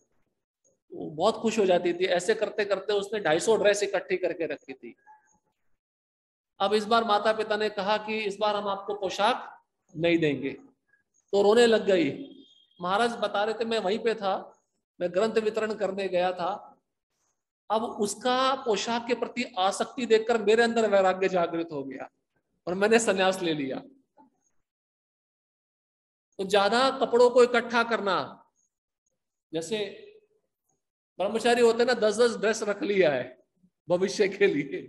वो बहुत खुश हो जाती थी। ऐसे करते करते उसने 250 ड्रेस इकट्ठी करके रखी थी। अब इस बार माता पिता ने कहा कि इस बार हम आपको पोशाक नहीं देंगे, तो रोने लग गई। महाराज बता रहे थे मैं वहीं पे था, मैं ग्रंथ वितरण करने गया था। अब उसका पोशाक के प्रति आसक्ति देखकर मेरे अंदर वैराग्य जागृत हो गया और मैंने संन्यास ले लिया। तो ज्यादा कपड़ों को इकट्ठा करना, जैसे ब्रह्मचारी होते ना, 10-10 ड्रेस रख लिया है भविष्य के लिए,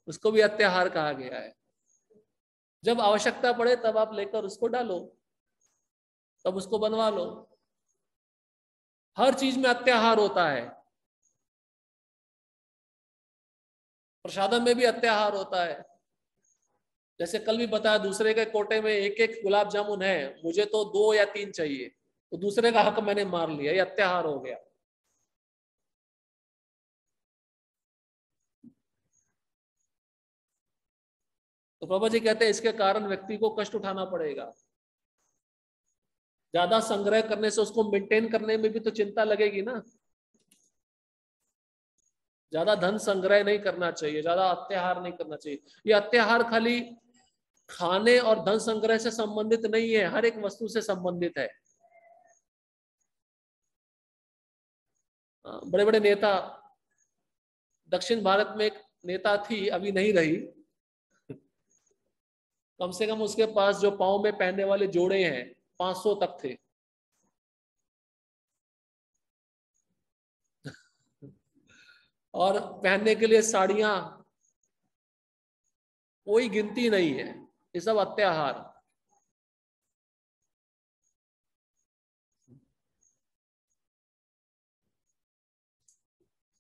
उसको भी अत्याहार कहा गया है। जब आवश्यकता पड़े तब आप लेकर उसको डालो, तब उसको बनवा लो। हर चीज में अत्याहार होता है। प्रसादम में भी अत्याहार होता है। जैसे कल भी बताया, दूसरे के कोटे में एक एक गुलाब जामुन है, मुझे तो 2 या 3 चाहिए, तो दूसरे का हक मैंने मार लिया, ये अत्याहार हो गया। तो प्रभा जी कहते हैं इसके कारण व्यक्ति को कष्ट उठाना पड़ेगा। ज्यादा संग्रह करने से उसको मेंटेन करने में भी तो चिंता लगेगी ना। ज्यादा धन संग्रह नहीं करना चाहिए, ज्यादा अत्याहार नहीं करना चाहिए। ये अत्याहार खाली खाने और धन संग्रह से संबंधित नहीं है, हर एक वस्तु से संबंधित है। बड़े बड़े नेता, दक्षिण भारत में एक नेता थी, अभी नहीं रही, कम से कम उसके पास जो पांव में पहनने वाले जोड़े हैं 500 तक थे। और पहनने के लिए साड़ियां कोई गिनती नहीं है। ये सब अत्याहार।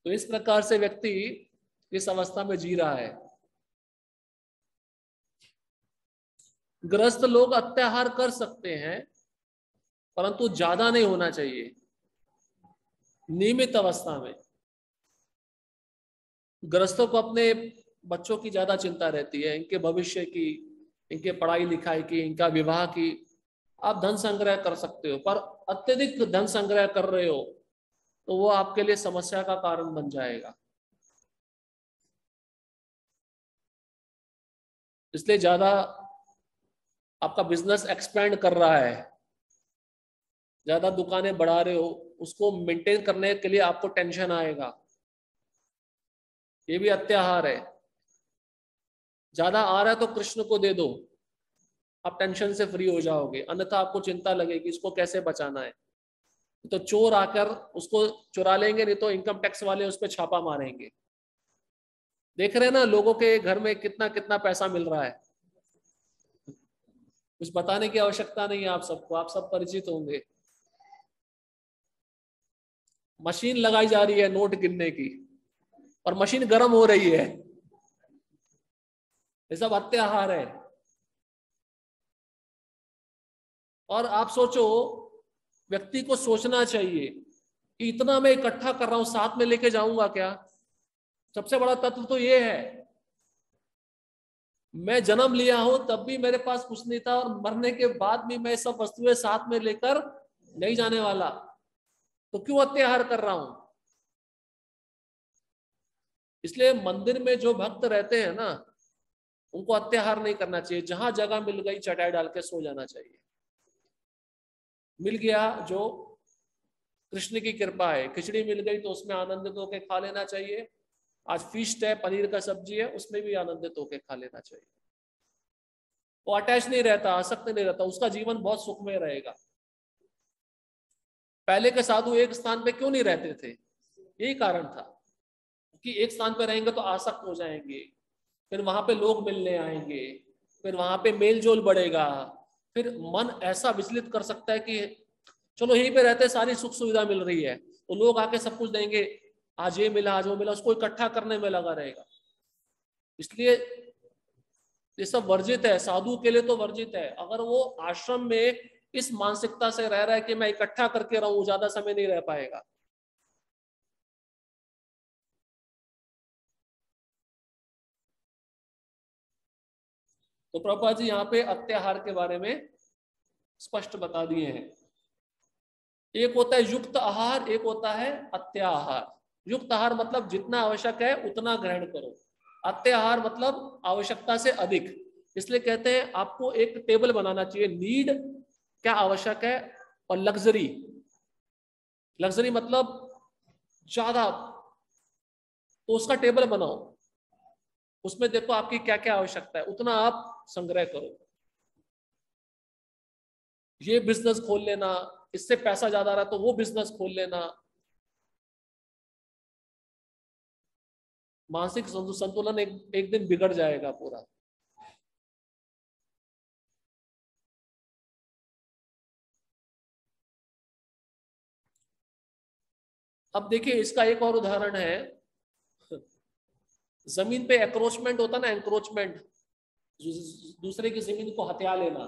तो इस प्रकार से व्यक्ति इस अवस्था में जी रहा है। ग्रस्त लोग अत्याहार कर सकते हैं, परंतु ज्यादा नहीं होना चाहिए। नियमित अवस्था में। ग्रस्तों को अपने बच्चों की ज्यादा चिंता रहती है, इनके भविष्य की, इनके पढ़ाई लिखाई की, इनका विवाह की। आप धन संग्रह कर सकते हो, पर अत्यधिक धन संग्रह कर रहे हो तो वो आपके लिए समस्या का कारण बन जाएगा। इसलिए ज्यादा आपका बिजनेस एक्सपेंड कर रहा है, ज्यादा दुकानें बढ़ा रहे हो, उसको मेंटेन करने के लिए आपको टेंशन आएगा, ये भी अत्याहार है। ज्यादा आ रहा है तो कृष्ण को दे दो, आप टेंशन से फ्री हो जाओगे, अन्यथा आपको चिंता लगेगी इसको कैसे बचाना है। तो चोर आकर उसको चुरा लेंगे, नहीं तो इनकम टैक्स वाले उस पर छापा मारेंगे। देख रहे हैं ना लोगों के घर में कितना कितना पैसा मिल रहा है। कुछ बताने की आवश्यकता नहीं है आप सबको, आप सब परिचित होंगे। मशीन लगाई जा रही है नोट गिनने की, और मशीन गर्म हो रही है। ये सब अत्याहार है। और आप सोचो, व्यक्ति को सोचना चाहिए कि इतना मैं इकट्ठा कर रहा हूं, साथ में लेके जाऊंगा क्या? सबसे बड़ा तत्व तो ये है, मैं जन्म लिया हूं तब भी मेरे पास कुछ नहीं था, और मरने के बाद भी मैं सब वस्तुएं साथ में लेकर नहीं जाने वाला, तो क्यों अत्याहार कर रहा हूं? इसलिए मंदिर में जो भक्त रहते हैं ना, उनको अत्याहार नहीं करना चाहिए। जहां जगह मिल गई चटाई डाल के सो जाना चाहिए। मिल गया, जो कृष्ण की कृपा है, खिचड़ी मिल गई तो उसमें आनंदित होकर खा लेना चाहिए। आज फीस्ट है, पनीर का सब्जी है, उसमें भी आनंदित होकर खा लेना चाहिए। वो अटैच नहीं रहता, आसक्त नहीं रहता, उसका जीवन बहुत सुखमय रहेगा। पहले के साधु एक स्थान पे क्यों नहीं रहते थे? यही कारण था कि एक स्थान पे रहेंगे तो आसक्त हो जाएंगे, फिर वहां पे लोग मिलने आएंगे, फिर वहां पे मेल जोल बढ़ेगा, फिर मन ऐसा विचलित कर सकता है कि चलो यहीं पे रहते, सारी सुख सुविधा मिल रही है, तो लोग आके सब कुछ देंगे, आज ये मिला आज वो मिला, उसको इकट्ठा करने में लगा रहेगा। इसलिए ये सब वर्जित है, साधु के लिए तो वर्जित है। अगर वो आश्रम में इस मानसिकता से रह रहा है कि मैं इकट्ठा करके रहूं, ज्यादा समय नहीं रह पाएगा। तो प्रभुपाद जी यहाँ पे अत्याहार के बारे में स्पष्ट बता दिए हैं। एक होता है युक्त आहार, एक होता है अत्याहार। युक्त आहार मतलब जितना आवश्यक है उतना ग्रहण करो, अत्याहार मतलब आवश्यकता से अधिक। इसलिए कहते हैं आपको एक टेबल बनाना चाहिए, नीड क्या आवश्यक है, और लग्जरी। लग्जरी मतलब ज्यादा, तो उसका टेबल बनाओ, उसमें देखो आपकी क्या क्या आवश्यकता है, उतना आप संग्रह करो। ये बिजनेस खोल लेना, इससे पैसा ज्यादा आ रहा है तो वो बिजनेस खोल लेना, मानसिक संतुलन एक दिन बिगड़ जाएगा पूरा। अब देखिए इसका एक और उदाहरण है, जमीन पे एक्रोचमेंट होता ना, एंक्रोचमेंट, दूसरे की जमीन को हथिया लेना।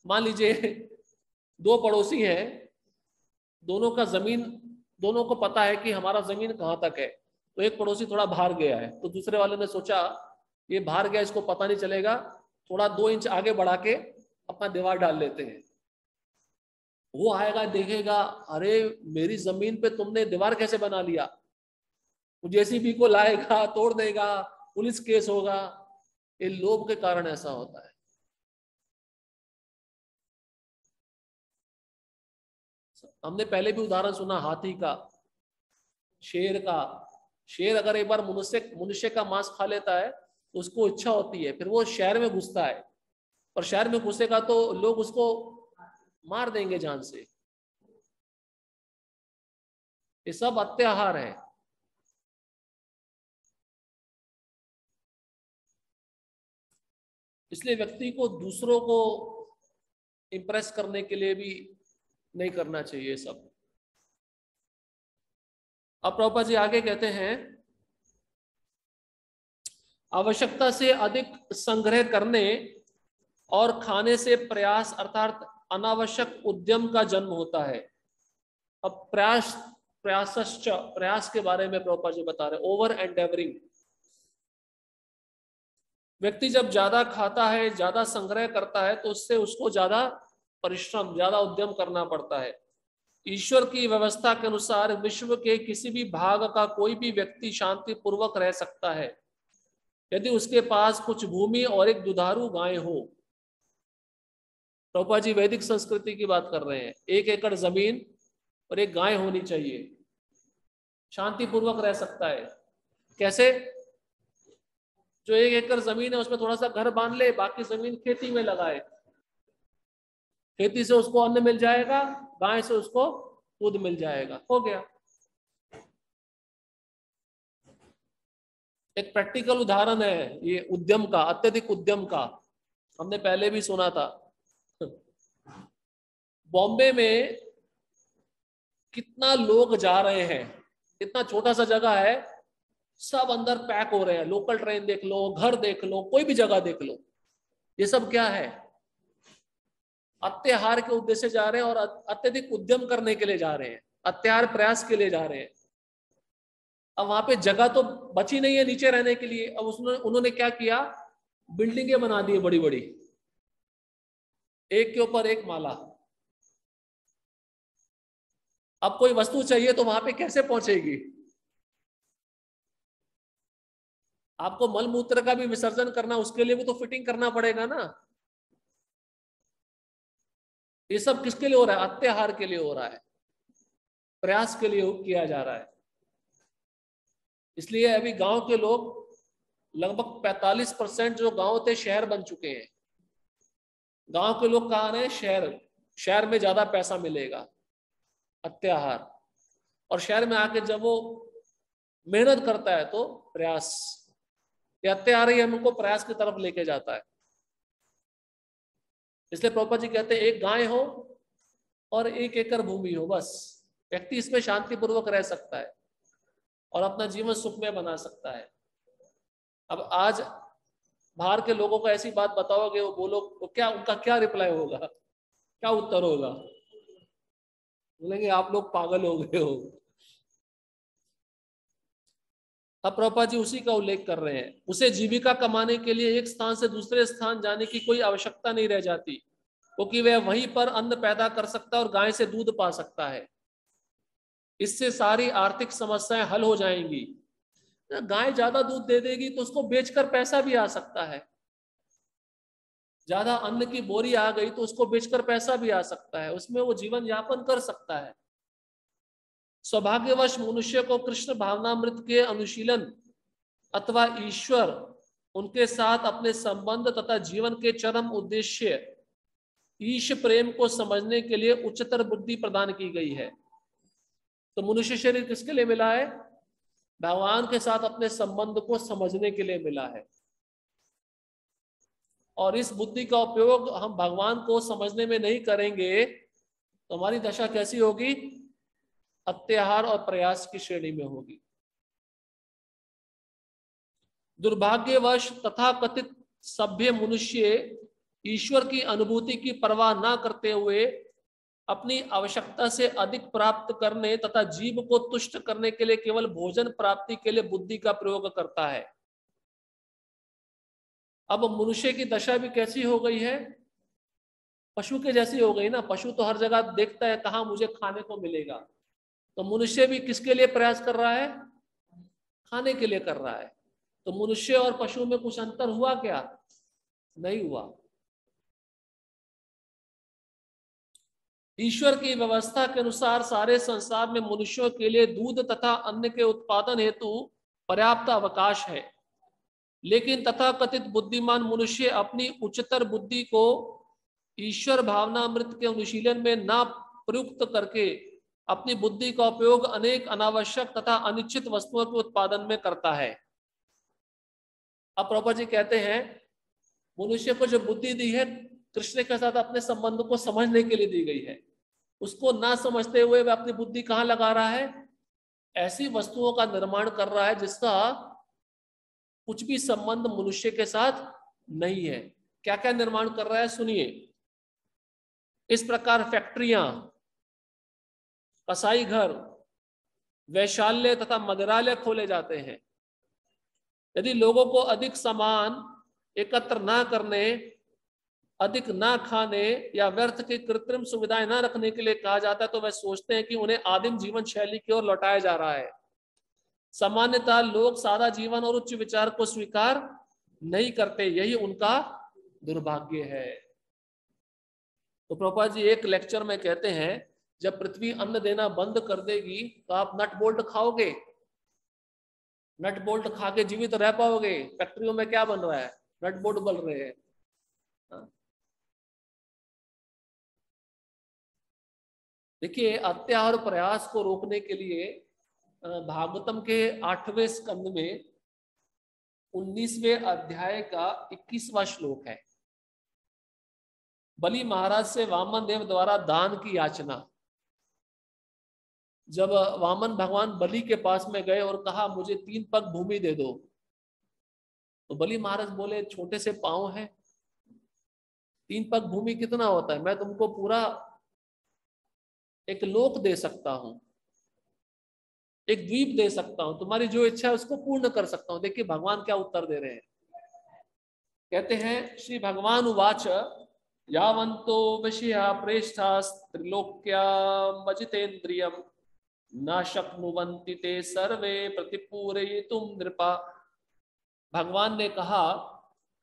मान लीजिए दो पड़ोसी हैं, दोनों का जमीन, दोनों को पता है कि हमारा जमीन कहाँ तक है। तो एक पड़ोसी थोड़ा बाहर गया है, तो दूसरे वाले ने सोचा ये बाहर गया, इसको पता नहीं चलेगा, थोड़ा 2 इंच आगे बढ़ा के अपना दीवार डाल लेते हैं। वो आएगा देखेगा, अरे मेरी जमीन पे तुमने दीवार कैसे बना लिया? वो जेसीबी को लाएगा, तोड़ देगा, पुलिस केस होगा। ये लोभ के कारण ऐसा होता है। हमने पहले भी उदाहरण सुना हाथी का, शेर का। शेर अगर एक बार मनुष्य मनुष्य का मांस खा लेता है तो उसको इच्छा होती है, फिर वो शहर में घुसता है, और शहर में घुसेगा तो लोग उसको मार देंगे जान से। ये सब अत्याहार है। इसलिए व्यक्ति को दूसरों को इंप्रेस करने के लिए भी नहीं करना चाहिए सब। अब प्रभुपाद जी आगे कहते हैं, आवश्यकता से अधिक संग्रह करने और खाने से प्रयास अर्थात अनावश्यक उद्यम का जन्म होता है। अब प्रयास के बारे में प्रभुपाद जी बता रहे, ओवर एंडेवरिंग। व्यक्ति जब ज्यादा खाता है, ज्यादा संग्रह करता है, तो उससे उसको ज्यादा परिश्रम, ज्यादा उद्यम करना पड़ता है। ईश्वर की व्यवस्था के अनुसार विश्व के किसी भी भाग का कोई भी व्यक्ति शांति पूर्वक रह सकता है यदि उसके पास कुछ भूमि और एक दुधारू गाय हो। प्रभुपाद जी वैदिक संस्कृति की बात कर रहे हैं। 1 एकड़ जमीन और एक गाय होनी चाहिए, शांति पूर्वक रह सकता है। कैसे? जो 1 एकड़ जमीन है उसमें थोड़ा सा घर बांध ले, बाकी जमीन खेती में लगाए, खेती से उसको अन्न मिल जाएगा, गाय से उसको दूध मिल जाएगा, हो गया। एक प्रैक्टिकल उदाहरण है ये उद्यम का, अत्यधिक उद्यम का, हमने पहले भी सुना था। बॉम्बे में कितना लोग जा रहे हैं, इतना छोटा सा जगह है, सब अंदर पैक हो रहे हैं। लोकल ट्रेन देख लो, घर देख लो, कोई भी जगह देख लो, ये सब क्या है? अत्याहार के उद्देश्य जा रहे हैं और अत्यधिक उद्यम करने के लिए जा रहे हैं, अत्याहार प्रयास के लिए जा रहे हैं। अब वहां पे जगह तो बची नहीं है नीचे रहने के लिए। अब उन्होंने क्या किया, बिल्डिंगें बना दी बड़ी बड़ी, एक के ऊपर एक माला। अब कोई वस्तु चाहिए तो वहां पे कैसे पहुंचेगी? आपको मल मूत्र का भी विसर्जन करना, उसके लिए भी तो फिटिंग करना पड़ेगा ना। ये सब किसके लिए हो रहा है? अत्याहार के लिए हो रहा है, प्रयास के लिए किया जा रहा है। इसलिए अभी गांव के लोग लगभग 45% जो गांव थे शहर बन चुके हैं। गांव के लोग कहाँ रहे? शहर। शहर में ज्यादा पैसा मिलेगा, अत्याहार। और शहर में आके जब वो मेहनत करता है तो प्रयास, ये अत्याहार ही हमको प्रयास की तरफ लेके जाता है। इसलिए प्रभुपाद जी कहते हैं एक गाय हो और 1 एकड़ भूमि हो, बस व्यक्ति इसमें शांतिपूर्वक रह सकता है और अपना जीवन सुखमय बना सकता है। अब आज बाहर के लोगों को ऐसी बात बताओगे, वो बोलो वो क्या, उनका क्या रिप्लाई होगा, क्या उत्तर होगा? बोलेंगे आप लोग पागल हो गए हो। अब प्रभुपाद जी उसी का उल्लेख कर रहे हैं। उसे जीविका कमाने के लिए एक स्थान से दूसरे स्थान जाने की कोई आवश्यकता नहीं रह जाती, क्योंकि वह वहीं पर अन्न पैदा कर सकता है और गाय से दूध पा सकता है। इससे सारी आर्थिक समस्याएं हल हो जाएंगी। गाय ज्यादा दूध दे देगी तो उसको बेचकर पैसा भी आ सकता है। ज्यादा अन्न की बोरी आ गई तो उसको बेचकर पैसा भी आ सकता है, उसमें वो जीवन यापन कर सकता है। सौभाग्यवश मनुष्य को कृष्ण भावनामृत के अनुशीलन अथवा ईश्वर उनके साथ अपने संबंध तथा जीवन के चरम उद्देश्य ईश प्रेम को समझने के लिए उच्चतर बुद्धि प्रदान की गई है। तो मनुष्य शरीर किसके लिए मिला है? भगवान के साथ अपने संबंध को समझने के लिए मिला है। और इस बुद्धि का उपयोग हम भगवान को समझने में नहीं करेंगे तो हमारी दशा कैसी होगी? अत्याहार और प्रयास की श्रेणी में होगी। दुर्भाग्यवश तथा कथित सभ्य मनुष्य ईश्वर की अनुभूति की परवाह न करते हुए अपनी आवश्यकता से अधिक प्राप्त करने तथा जीव को तुष्ट करने के लिए केवल भोजन प्राप्ति के लिए बुद्धि का प्रयोग करता है। अब मनुष्य की दशा भी कैसी हो गई है? पशु के जैसी हो गई ना। पशु तो हर जगह देखता है कहाँ मुझे खाने को मिलेगा, तो मनुष्य भी किसके लिए प्रयास कर रहा है? खाने के लिए कर रहा है। तो मनुष्य और पशु में कुछ अंतर हुआ क्या? नहीं हुआ। ईश्वर की व्यवस्था के अनुसार सारे संसार में मनुष्यों के लिए दूध तथा अन्न के उत्पादन हेतु पर्याप्त अवकाश है, लेकिन तथाकथित बुद्धिमान मनुष्य अपनी उच्चतर बुद्धि को ईश्वर भावनामृत के अनुशीलन में न प्रयुक्त करके अपनी बुद्धि का उपयोग अनेक अनावश्यक तथा अनिश्चित वस्तुओं के उत्पादन में करता है। अब प्रभुपाद जी कहते हैं मनुष्य को जो बुद्धि दी है कृष्ण के साथ अपने संबंध को समझने के लिए दी गई है, उसको ना समझते हुए वह अपनी बुद्धि कहाँ लगा रहा है? ऐसी वस्तुओं का निर्माण कर रहा है जिसका कुछ भी संबंध मनुष्य के साथ नहीं है। क्या क्या निर्माण कर रहा है सुनिए। इस प्रकार फैक्ट्रियां, कसाई घर, वैशाल्य तथा मदिरालय खोले जाते हैं। यदि लोगों को अधिक सामान एकत्र ना करने, अधिक ना खाने या व्यर्थ की कृत्रिम सुविधाएं ना रखने के लिए कहा जाता है तो वह सोचते हैं कि उन्हें आदिम जीवन शैली की ओर लौटाया जा रहा है। सामान्यतः लोग सादा जीवन और उच्च विचार को स्वीकार नहीं करते, यही उनका दुर्भाग्य है। तो प्रभुपाद जी एक लेक्चर में कहते हैं जब पृथ्वी अन्न देना बंद कर देगी तो आप नट बोल्ट खाओगे? नट बोल्ट खा के जीवित रह पाओगे? फैक्ट्रियों में क्या बन रहा है? नट बोल्ट बन रहे हैं। देखिए अत्याहार प्रयास को रोकने के लिए भागवतम के 8वें स्कंद में 19वें अध्याय का 21वां श्लोक है। बलि महाराज से वामन देव द्वारा दान की याचना। जब वामन भगवान बलि के पास में गए और कहा मुझे 3 पग भूमि दे दो, तो बलि महाराज बोले छोटे से पांव है, 3 पग भूमि कितना होता है, मैं तुमको पूरा एक लोक दे सकता हूं, एक द्वीप दे सकता हूं, तुम्हारी जो इच्छा है उसको पूर्ण कर सकता हूं। देखिए भगवान क्या उत्तर दे रहे हैं। कहते हैं श्री भगवान उवाच यावन्तो विषया प्रेष्ठास्त्रिलोक्यामजितेन्द्रियम् न शक्नुवन्ति ते सर्वे प्रतिपूरयितुं नृपा। भगवान ने कहा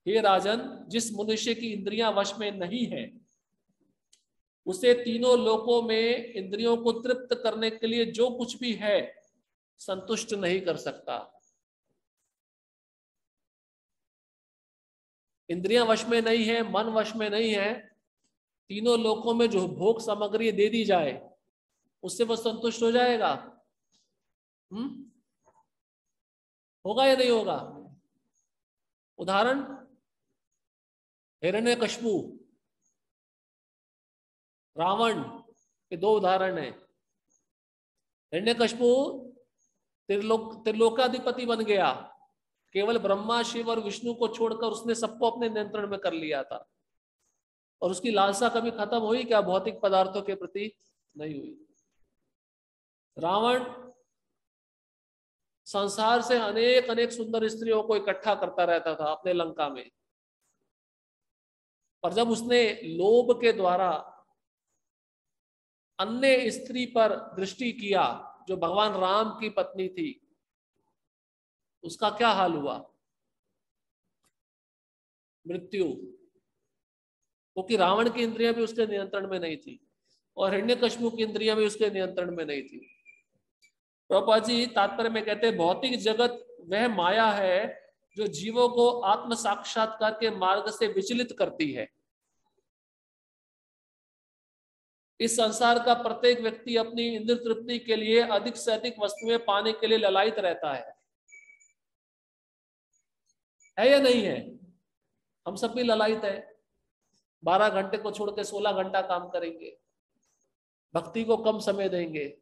हे राजन, जिस मनुष्य की इंद्रियां वश में नहीं है उसे तीनों लोकों में इंद्रियों को तृप्त करने के लिए जो कुछ भी है संतुष्ट नहीं कर सकता। इंद्रियां वश में नहीं है, मन वश में नहीं है, तीनों लोकों में जो भोग सामग्री दे दी जाए उससे वह संतुष्ट हो जाएगा? होगा या नहीं होगा? उदाहरण हिरण्यकश्यप, रावण, ये 2 उदाहरण है। हिरण्यकश्यप त्रिलोकाधिपति बन गया, केवल ब्रह्मा शिव और विष्णु को छोड़कर उसने सबको अपने नियंत्रण में कर लिया था, और उसकी लालसा कभी खत्म हुई क्या? भौतिक पदार्थों के प्रति नहीं हुई। रावण संसार से अनेक अनेक सुंदर स्त्रियों को इकट्ठा करता रहता था अपने लंका में, पर जब उसने लोभ के द्वारा अन्य स्त्री पर दृष्टि किया जो भगवान राम की पत्नी थी, उसका क्या हाल हुआ? मृत्यु। क्योंकि रावण की इंद्रियां भी उसके नियंत्रण में नहीं थी और हिरण्यकश्यप की इंद्रियां भी उसके नियंत्रण में नहीं थी। प्रभुपाद जी तात्पर्य में कहते हैं भौतिक जगत वह माया है जो जीवों को आत्म साक्षात्कार के मार्ग से विचलित करती है। इस संसार का प्रत्येक व्यक्ति अपनी इंद्र तृप्ति के लिए अधिक से अधिक वस्तुएं पाने के लिए ललायित रहता है या नहीं है? हम सब भी ललायित है। 12 घंटे को छोड़ के 16 घंटा काम करेंगे, भक्ति को कम समय देंगे।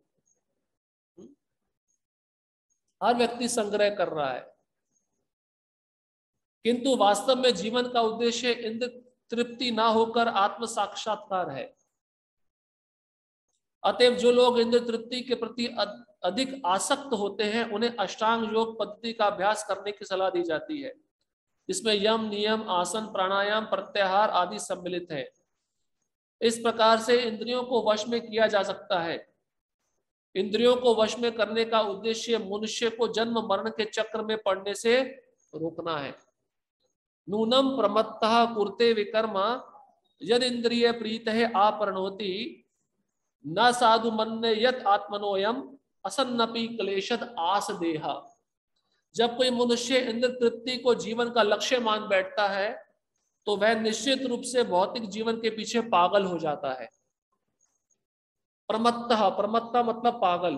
हर व्यक्ति संग्रह कर रहा है, किंतु वास्तव में जीवन का उद्देश्य इंद्र तृप्ति ना होकर आत्म साक्षात्कार है। अतएव जो लोग इंद्र तृप्ति के प्रति अधिक आसक्त होते हैं उन्हें अष्टांग योग पद्धति का अभ्यास करने की सलाह दी जाती है। इसमें यम, नियम, आसन, प्राणायाम, प्रत्याहार आदि सम्मिलित है। इस प्रकार से इंद्रियों को वश में किया जा सकता है। इंद्रियों को वश में करने का उद्देश्य मनुष्य को जन्म मरण के चक्र में पड़ने से रोकना है। नूनम प्रमत्तः कुरुते विकर्म यद इंद्रिय प्रीत है आपरणोति न साधु मन यत आत्मनोयम असन्नपि क्लेशद आस देहा। जब कोई मनुष्य इंद्र तृप्ति को जीवन का लक्ष्य मान बैठता है तो वह निश्चित रूप से भौतिक जीवन के पीछे पागल हो जाता है। प्रमत्तः, प्रमत्ता मतलब पागल।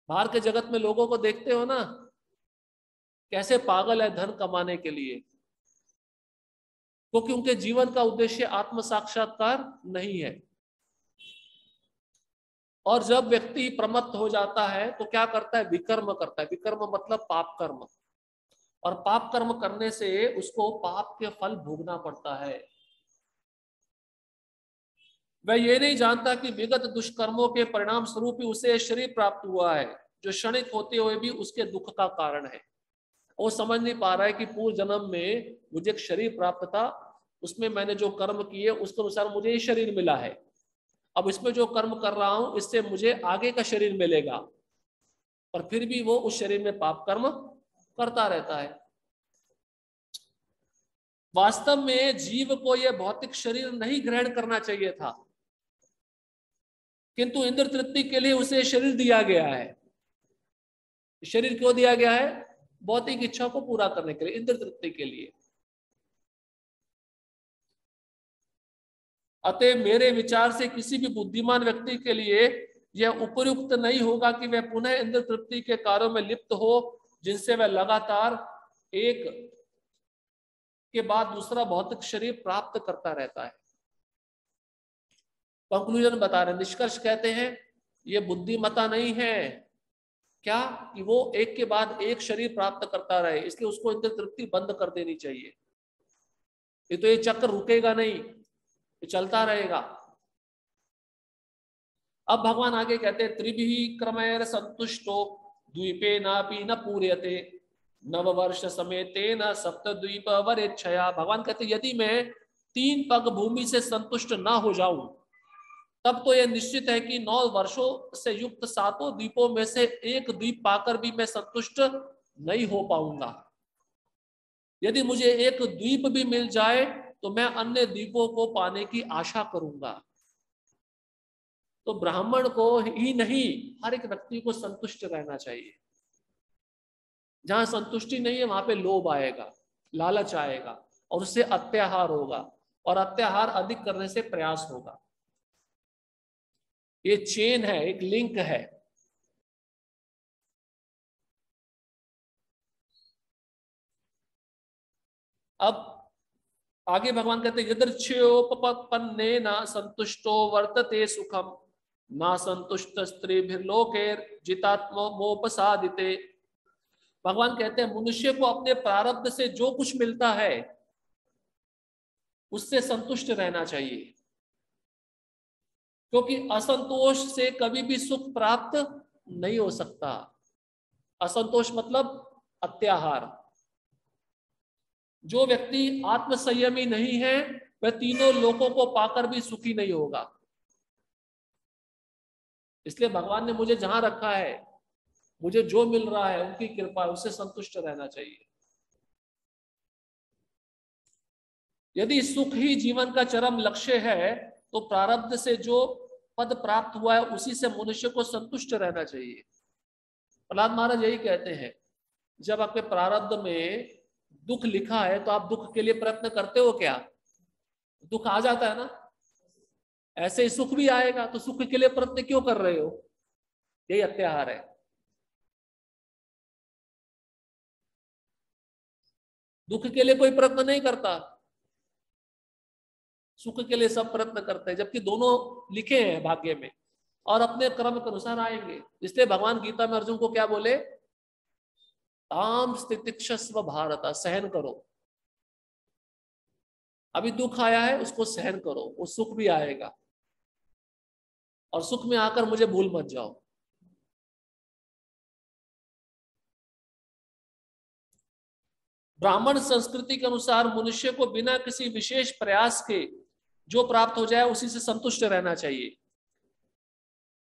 बाहर के जगत में लोगों को देखते हो ना, कैसे पागल है धन कमाने के लिए, क्योंकि उनके जीवन का उद्देश्य आत्म साक्षात्कार नहीं है। और जब व्यक्ति प्रमत्त हो जाता है तो क्या करता है? विकर्म करता है। विकर्म मतलब पाप कर्म, और पाप कर्म करने से उसको पाप के फल भोगना पड़ता है। वह ये नहीं जानता कि विगत दुष्कर्मों के परिणाम स्वरूप ही उसे शरीर प्राप्त हुआ है, जो क्षणिक होते हुए भी उसके दुख का कारण है। वो समझ नहीं पा रहा है कि पूर्व जन्म में मुझे एक शरीर प्राप्त था, उसमें मैंने जो कर्म किए उसके अनुसार मुझे ये शरीर मिला है। अब इसमें जो कर्म कर रहा हूं इससे मुझे आगे का शरीर मिलेगा, और फिर भी वो उस शरीर में पाप कर्म करता रहता है। वास्तव में जीव को यह भौतिक शरीर नहीं ग्रहण करना चाहिए था, किंतु इंद्र तृप्ति के लिए उसे शरीर दिया गया है। शरीर क्यों दिया गया है? भौतिक इच्छा को पूरा करने के लिए, इंद्र तृप्ति के लिए। अतः मेरे विचार से किसी भी बुद्धिमान व्यक्ति के लिए यह उपयुक्त नहीं होगा कि वह पुनः इंद्र तृप्ति के कार्यों में लिप्त हो, जिनसे वह लगातार एक के बाद दूसरा भौतिक शरीर प्राप्त करता रहता है। कंक्लूजन बता रहे, निष्कर्ष कहते हैं ये बुद्धिमता नहीं है क्या कि वो एक के बाद एक शरीर प्राप्त करता रहे, इसलिए उसको इंद्र तृप्ति बंद कर देनी चाहिए। ये तो ये चक्र रुकेगा नहीं, ये चलता रहेगा। अब भगवान आगे कहते हैं त्रिभिः क्रमैर संतुष्टो द्वीपे नापि न पूर्यते नववर्ष समेतेन सप्तद्वीप वरेच्छया। भगवान कहते यदि मैं 3 पग भूमि से संतुष्ट ना हो जाऊं तब तो यह निश्चित है कि 9 वर्षों से युक्त 7 द्वीपों में से एक द्वीप पाकर भी मैं संतुष्ट नहीं हो पाऊंगा। यदि मुझे एक द्वीप भी मिल जाए तो मैं अन्य द्वीपों को पाने की आशा करूंगा। तो ब्राह्मण को ही नहीं, हर एक व्यक्ति को संतुष्ट रहना चाहिए। जहां संतुष्टि नहीं है वहां पे लोभ आएगा, लालच आएगा और उससे अत्याहार होगा, और अत्याहार अधिक करने से प्रयास होगा। ये चेन है, एक लिंक है। अब आगे भगवान कहते हैं यदृच्छयोपपन्ने न संतुष्टो वर्तते सुखम ना संतुष्ट स्त्रीभिर्लोकेर जितात्मोपसादिते। भगवान कहते हैं मनुष्य को अपने प्रारब्ध से जो कुछ मिलता है उससे संतुष्ट रहना चाहिए, क्योंकि असंतोष से कभी भी सुख प्राप्त नहीं हो सकता। असंतोष मतलब अत्याहार। जो व्यक्ति आत्मसंयमी नहीं है वह तीनों लोकों को पाकर भी सुखी नहीं होगा। इसलिए भगवान ने मुझे जहां रखा है, मुझे जो मिल रहा है उनकी कृपा, उससे संतुष्ट रहना चाहिए। यदि सुख ही जीवन का चरम लक्ष्य है तो प्रारब्ध से जो पद प्राप्त हुआ है उसी से मनुष्य को संतुष्ट रहना चाहिए। प्रहलाद महाराज यही कहते हैं, जब आपके प्रारब्ध में दुख लिखा है तो आप दुख के लिए प्रयत्न करते हो क्या? दुख आ जाता है ना, ऐसे ही सुख भी आएगा, तो सुख के लिए प्रयत्न क्यों कर रहे हो? यही अत्याहार है। दुख के लिए कोई प्रयत्न नहीं करता, सुख के लिए सब प्रयत्न करते हैं, जबकि दोनों लिखे हैं भाग्य में और अपने क्रम के अनुसार आएंगे। इसलिए भगवान गीता में अर्जुन को क्या बोले? ताम स्थितिक्षस्व भारत, सहन करो। अभी दुख आया है उसको सहन करो, वो सुख भी आएगा, और सुख में आकर मुझे भूल मत जाओ। ब्राह्मण संस्कृति के अनुसार मनुष्य को बिना किसी विशेष प्रयास के जो प्राप्त हो जाए उसी से संतुष्ट रहना चाहिए,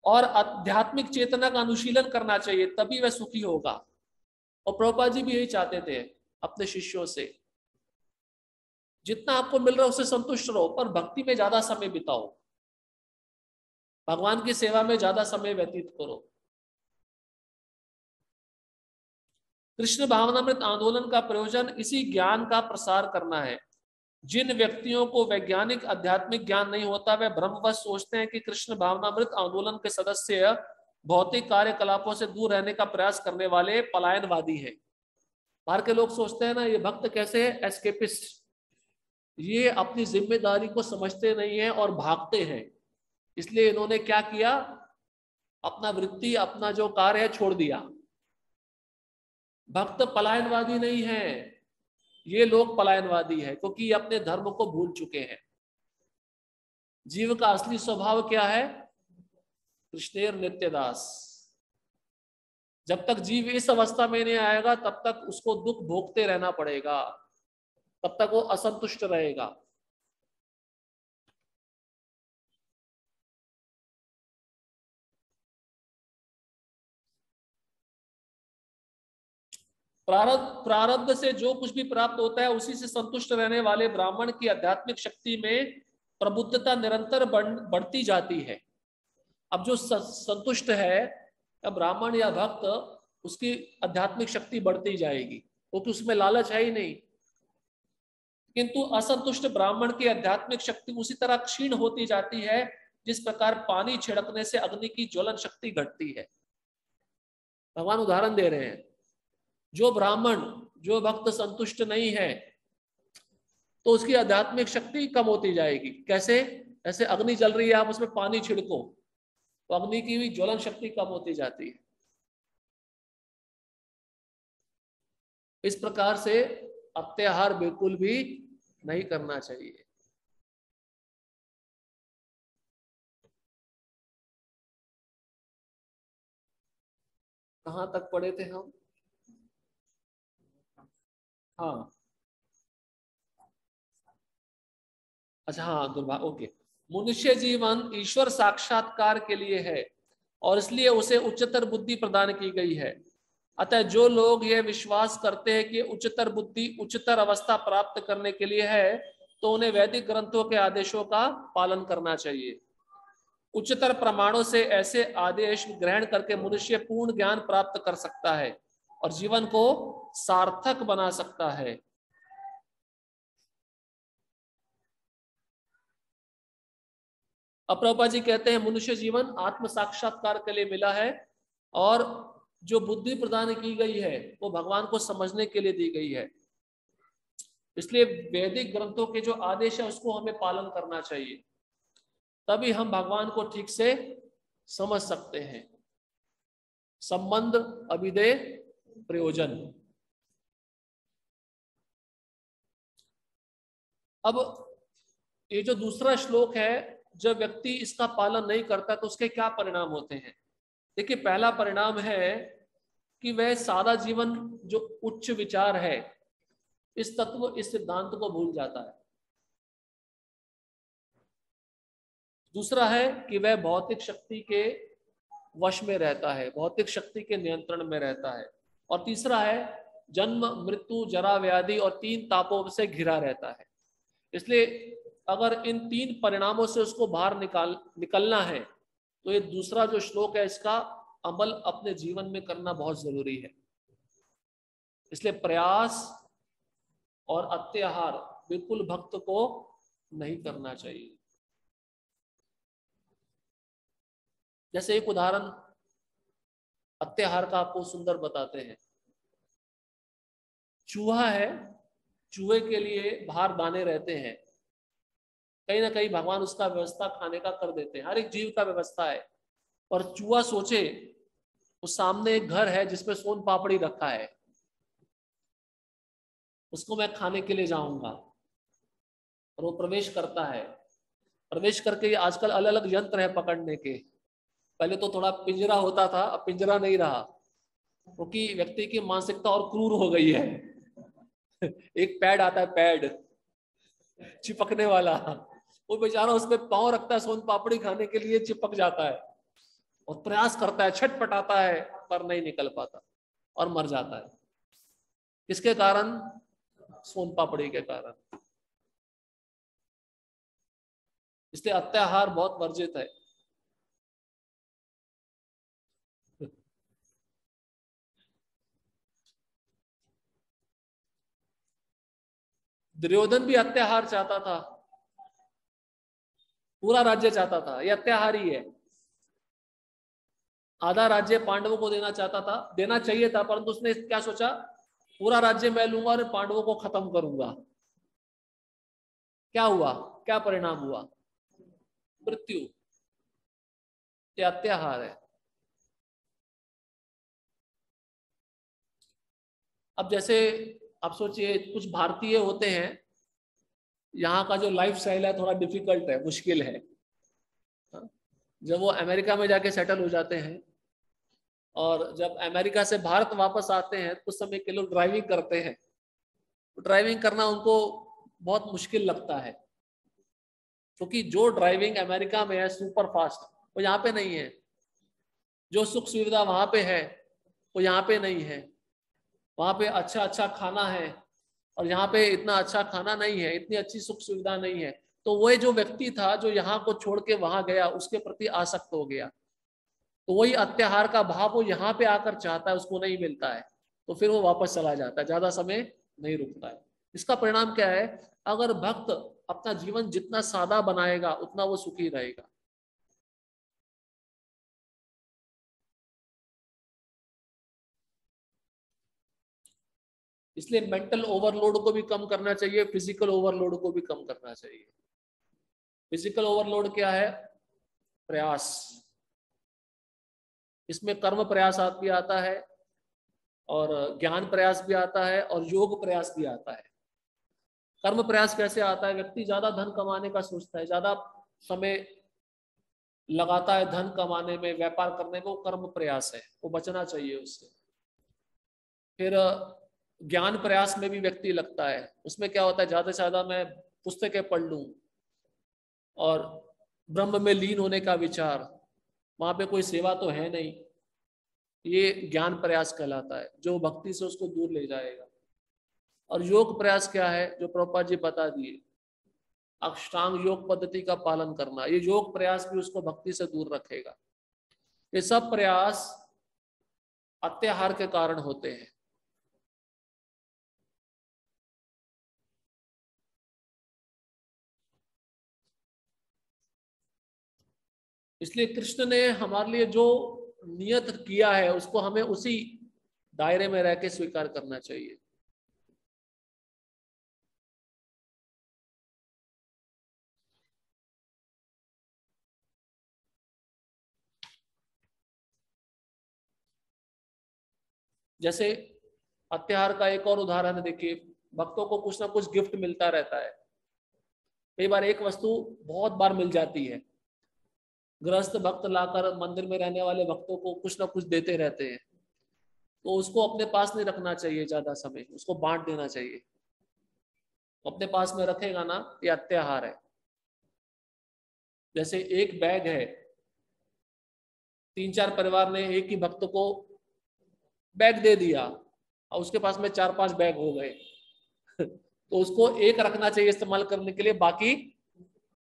और आध्यात्मिक चेतना का अनुशीलन करना चाहिए, तभी वह सुखी होगा। और प्रभुपाद जी भी यही चाहते थे अपने शिष्यों से, जितना आपको मिल रहा है उससे संतुष्ट रहो, पर भक्ति में ज्यादा समय बिताओ, भगवान की सेवा में ज्यादा समय व्यतीत करो। कृष्ण भावनामृत आंदोलन का प्रयोजन इसी ज्ञान का प्रसार करना है। जिन व्यक्तियों को वैज्ञानिक आध्यात्मिक ज्ञान नहीं होता वे भ्रमवश सोचते हैं कि कृष्ण भावनामृत आंदोलन के सदस्य भौतिक कार्यकलापों से दूर रहने का प्रयास करने वाले पलायनवादी हैं। बाहर के लोग सोचते हैं ना, ये भक्त कैसे है, एस्केपिस्ट, ये अपनी जिम्मेदारी को समझते नहीं है और भागते हैं। इसलिए इन्होंने क्या किया, अपना वृत्ति, अपना जो कार्य है छोड़ दिया। भक्त पलायनवादी नहीं है, ये लोग पलायनवादी है, क्योंकि ये अपने धर्म को भूल चुके हैं। जीव का असली स्वभाव क्या है? कृष्णेर नित्यदास। जब तक जीव इस अवस्था में नहीं आएगा तब तक उसको दुख भोगते रहना पड़ेगा, तब तक वो असंतुष्ट रहेगा। प्रारब्ध से जो कुछ भी प्राप्त होता है उसी से संतुष्ट रहने वाले ब्राह्मण की आध्यात्मिक शक्ति में प्रबुद्धता निरंतर बढ़ती जाती है। अब जो संतुष्ट है या ब्राह्मण या भक्त, उसकी आध्यात्मिक शक्ति बढ़ती जाएगी, क्योंकि उसमें लालच है ही नहीं। किंतु असंतुष्ट ब्राह्मण की आध्यात्मिक शक्ति उसी तरह क्षीण होती जाती है जिस प्रकार पानी छिड़कने से अग्नि की ज्वलन शक्ति घटती है। भगवान उदाहरण दे रहे हैं, जो ब्राह्मण, जो भक्त संतुष्ट नहीं है तो उसकी आध्यात्मिक शक्ति कम होती जाएगी। कैसे? ऐसे अग्नि जल रही है, आप उसमें पानी छिड़को तो अग्नि की भी ज्वलन शक्ति कम होती जाती है। इस प्रकार से अत्याहार बिल्कुल भी नहीं करना चाहिए। कहां तक पढ़े थे हम? हाँ, अच्छा, हाँ, दुर्भाग्य, ओके। मनुष्य जीवन ईश्वर साक्षात्कार के लिए है और इसलिए उसे उच्चतर बुद्धि प्रदान की गई है। अतः जो लोग यह विश्वास करते हैं कि उच्चतर बुद्धि उच्चतर अवस्था प्राप्त करने के लिए है, तो उन्हें वैदिक ग्रंथों के आदेशों का पालन करना चाहिए। उच्चतर प्रमाणों से ऐसे आदेश ग्रहण करके मनुष्य पूर्ण ज्ञान प्राप्त कर सकता है और जीवन को सार्थक बना सकता है। प्रभुपाद जी कहते हैं मनुष्य जीवन आत्म साक्षात्कार के लिए मिला है और जो बुद्धि प्रदान की गई है वो भगवान को समझने के लिए दी गई है। इसलिए वैदिक ग्रंथों के जो आदेश है उसको हमें पालन करना चाहिए, तभी हम भगवान को ठीक से समझ सकते हैं। संबंध अभिधेय प्रयोजन। अब ये जो दूसरा श्लोक है, जब व्यक्ति इसका पालन नहीं करता तो उसके क्या परिणाम होते हैं? देखिए, पहला परिणाम है कि वह सादा जीवन जो उच्च विचार है, इस तत्व इस सिद्धांत को भूल जाता है। दूसरा है कि वह भौतिक शक्ति के वश में रहता है, भौतिक शक्ति के नियंत्रण में रहता है। और तीसरा है जन्म मृत्यु जरा व्याधि और तीन तापों से घिरा रहता है। इसलिए अगर इन तीन परिणामों से उसको बाहर निकलना है तो ये दूसरा जो श्लोक है इसका अमल अपने जीवन में करना बहुत जरूरी है। इसलिए प्रयास और अत्याहार बिल्कुल भक्त को नहीं करना चाहिए। जैसे एक उदाहरण अत्याहार का आपको सुंदर बताते हैं। चूहा है, चूहे के लिए बाहर दाने रहते हैं, कहीं ना कहीं भगवान उसका व्यवस्था खाने का कर देते हैं, हर एक जीव का व्यवस्था है। और चूहा सोचे उस सामने एक घर है जिसमें सोन पापड़ी रखा है, उसको मैं खाने के लिए जाऊंगा। और वो प्रवेश करता है, प्रवेश करके आजकल अलग अलग यंत्र है पकड़ने के। पहले तो थोड़ा पिंजरा होता था, अब पिंजरा नहीं रहा, क्योंकि व्यक्ति की मानसिकता और क्रूर हो गई है। एक पैड आता है, पैड चिपकने वाला, वो बेचारा उसमें पांव रखता है सोन पापड़ी खाने के लिए, चिपक जाता है और प्रयास करता है, छटपटाता है, पर नहीं निकल पाता और मर जाता है। किसके कारण? सोन पापड़ी के कारण। इसलिए अत्याहार बहुत वर्जित है। दुर्योधन भी अत्याहार चाहता था, पूरा राज्य चाहता था, ये अत्याहार ही है। आधा राज्य पांडवों को देना चाहता था, देना चाहिए था, परंतु उसने क्या सोचा, पूरा राज्य मैं लूंगा और पांडवों को खत्म करूंगा। क्या हुआ? क्या परिणाम हुआ? मृत्यु। ये अत्याहार है। अब जैसे आप सोचिए, कुछ भारतीय होते हैं, यहाँ का जो लाइफ स्टाइल है थोड़ा डिफिकल्ट है, मुश्किल है। जब वो अमेरिका में जाके सेटल हो जाते हैं और जब अमेरिका से भारत वापस आते हैं तो उस समय के लोग ड्राइविंग करते हैं, तो ड्राइविंग करना उनको बहुत मुश्किल लगता है, क्योंकि जो ड्राइविंग अमेरिका में है सुपर फास्ट, वो यहाँ पे नहीं है। जो सुख सुविधा वहां पे है वो यहाँ पे नहीं है। वहां पे अच्छा अच्छा खाना है और यहाँ पे इतना अच्छा खाना नहीं है, इतनी अच्छी सुख सुविधा नहीं है। तो वह जो व्यक्ति था जो यहाँ को छोड़ के वहां गया, उसके प्रति आसक्त हो गया। तो वही अत्याहार का भाव वो यहाँ पे आकर चाहता है, उसको नहीं मिलता है, तो फिर वो वापस चला जाता है, ज्यादा समय नहीं रुकता है। इसका परिणाम क्या है? अगर भक्त अपना जीवन जितना सादा बनाएगा उतना वो सुखी रहेगा। इसलिए मेंटल ओवरलोड को भी कम करना चाहिए, फिजिकल ओवरलोड को भी कम करना चाहिए। फिजिकल ओवरलोड क्या है? प्रयास, इसमें कर्म प्रयास भी आता है और ज्ञान प्रयास भी आता है और योग प्रयास भी आता है। कर्म प्रयास कैसे आता है? व्यक्ति ज्यादा धन कमाने का सोचता है, ज्यादा समय लगाता है धन कमाने में, व्यापार करने में, वो कर्म प्रयास है, वो बचना चाहिए उससे। फिर ज्ञान प्रयास में भी व्यक्ति लगता है, उसमें क्या होता है, ज्यादा से ज्यादा मैं पुस्तकें पढ़ लूं और ब्रह्म में लीन होने का विचार, वहां पे कोई सेवा तो है नहीं, ये ज्ञान प्रयास कहलाता है, जो भक्ति से उसको दूर ले जाएगा। और योग प्रयास क्या है, जो प्रभुपाद जी बता दिए, अष्टांग योग पद्धति का पालन करना, ये योग प्रयास भी उसको भक्ति से दूर रखेगा। ये सब प्रयास अत्याहार के कारण होते हैं। इसलिए कृष्ण ने हमारे लिए जो नियत किया है उसको हमें उसी दायरे में रह के स्वीकार करना चाहिए। जैसे अत्याहार का एक और उदाहरण है, देखिए भक्तों को कुछ ना कुछ गिफ्ट मिलता रहता है। कई बार एक वस्तु बहुत बार मिल जाती है, गृहस्थ भक्त लाकर मंदिर में रहने वाले भक्तों को कुछ ना कुछ देते रहते हैं, तो उसको अपने पास नहीं रखना चाहिए ज्यादा समय, उसको बांट देना चाहिए। अपने पास में रखेगा ना, ये अत्याहार है। जैसे एक बैग है, 3-4 परिवार ने एक ही भक्त को बैग दे दिया और उसके पास में 4-5 बैग हो गए तो उसको एक रखना चाहिए इस्तेमाल करने के लिए, बाकी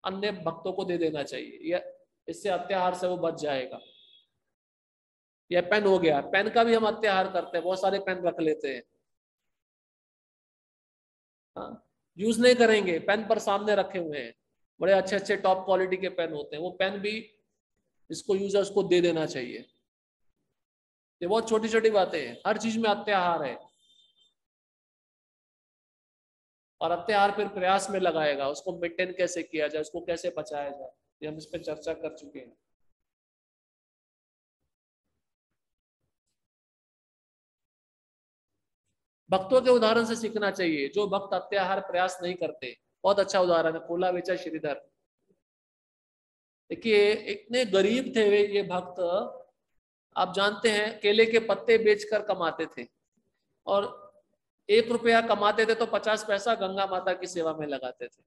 अन्य भक्तों को दे देना चाहिए, या इससे अत्याहार से वो बच जाएगा। यह पेन हो गया, पेन का भी हम अत्याहार करते हैं, बहुत सारे पेन रख लेते हैं, हाँ, यूज नहीं करेंगे, पेन पर सामने रखे हुए हैं, बड़े अच्छे अच्छे टॉप क्वालिटी के पेन होते हैं, वो पेन भी इसको यूज है उसको दे देना चाहिए। ये बहुत छोटी छोटी बातें हैं, हर चीज में अत्याहार है। और अत्याहार फिर प्रयास में लगाएगा, उसको मेंटेन कैसे किया जाए, उसको कैसे बचाया जाए, ये हम इस पर चर्चा कर चुके हैं। भक्तों के उदाहरण से सीखना चाहिए, जो भक्त अत्याहार प्रयास नहीं करते। बहुत अच्छा उदाहरण है, कोला बेचा श्रीधर। देखिए इतने गरीब थे वे, ये भक्त, आप जानते हैं केले के पत्ते बेचकर कमाते थे, और 1 रुपया कमाते थे तो 50 पैसा गंगा माता की सेवा में लगाते थे।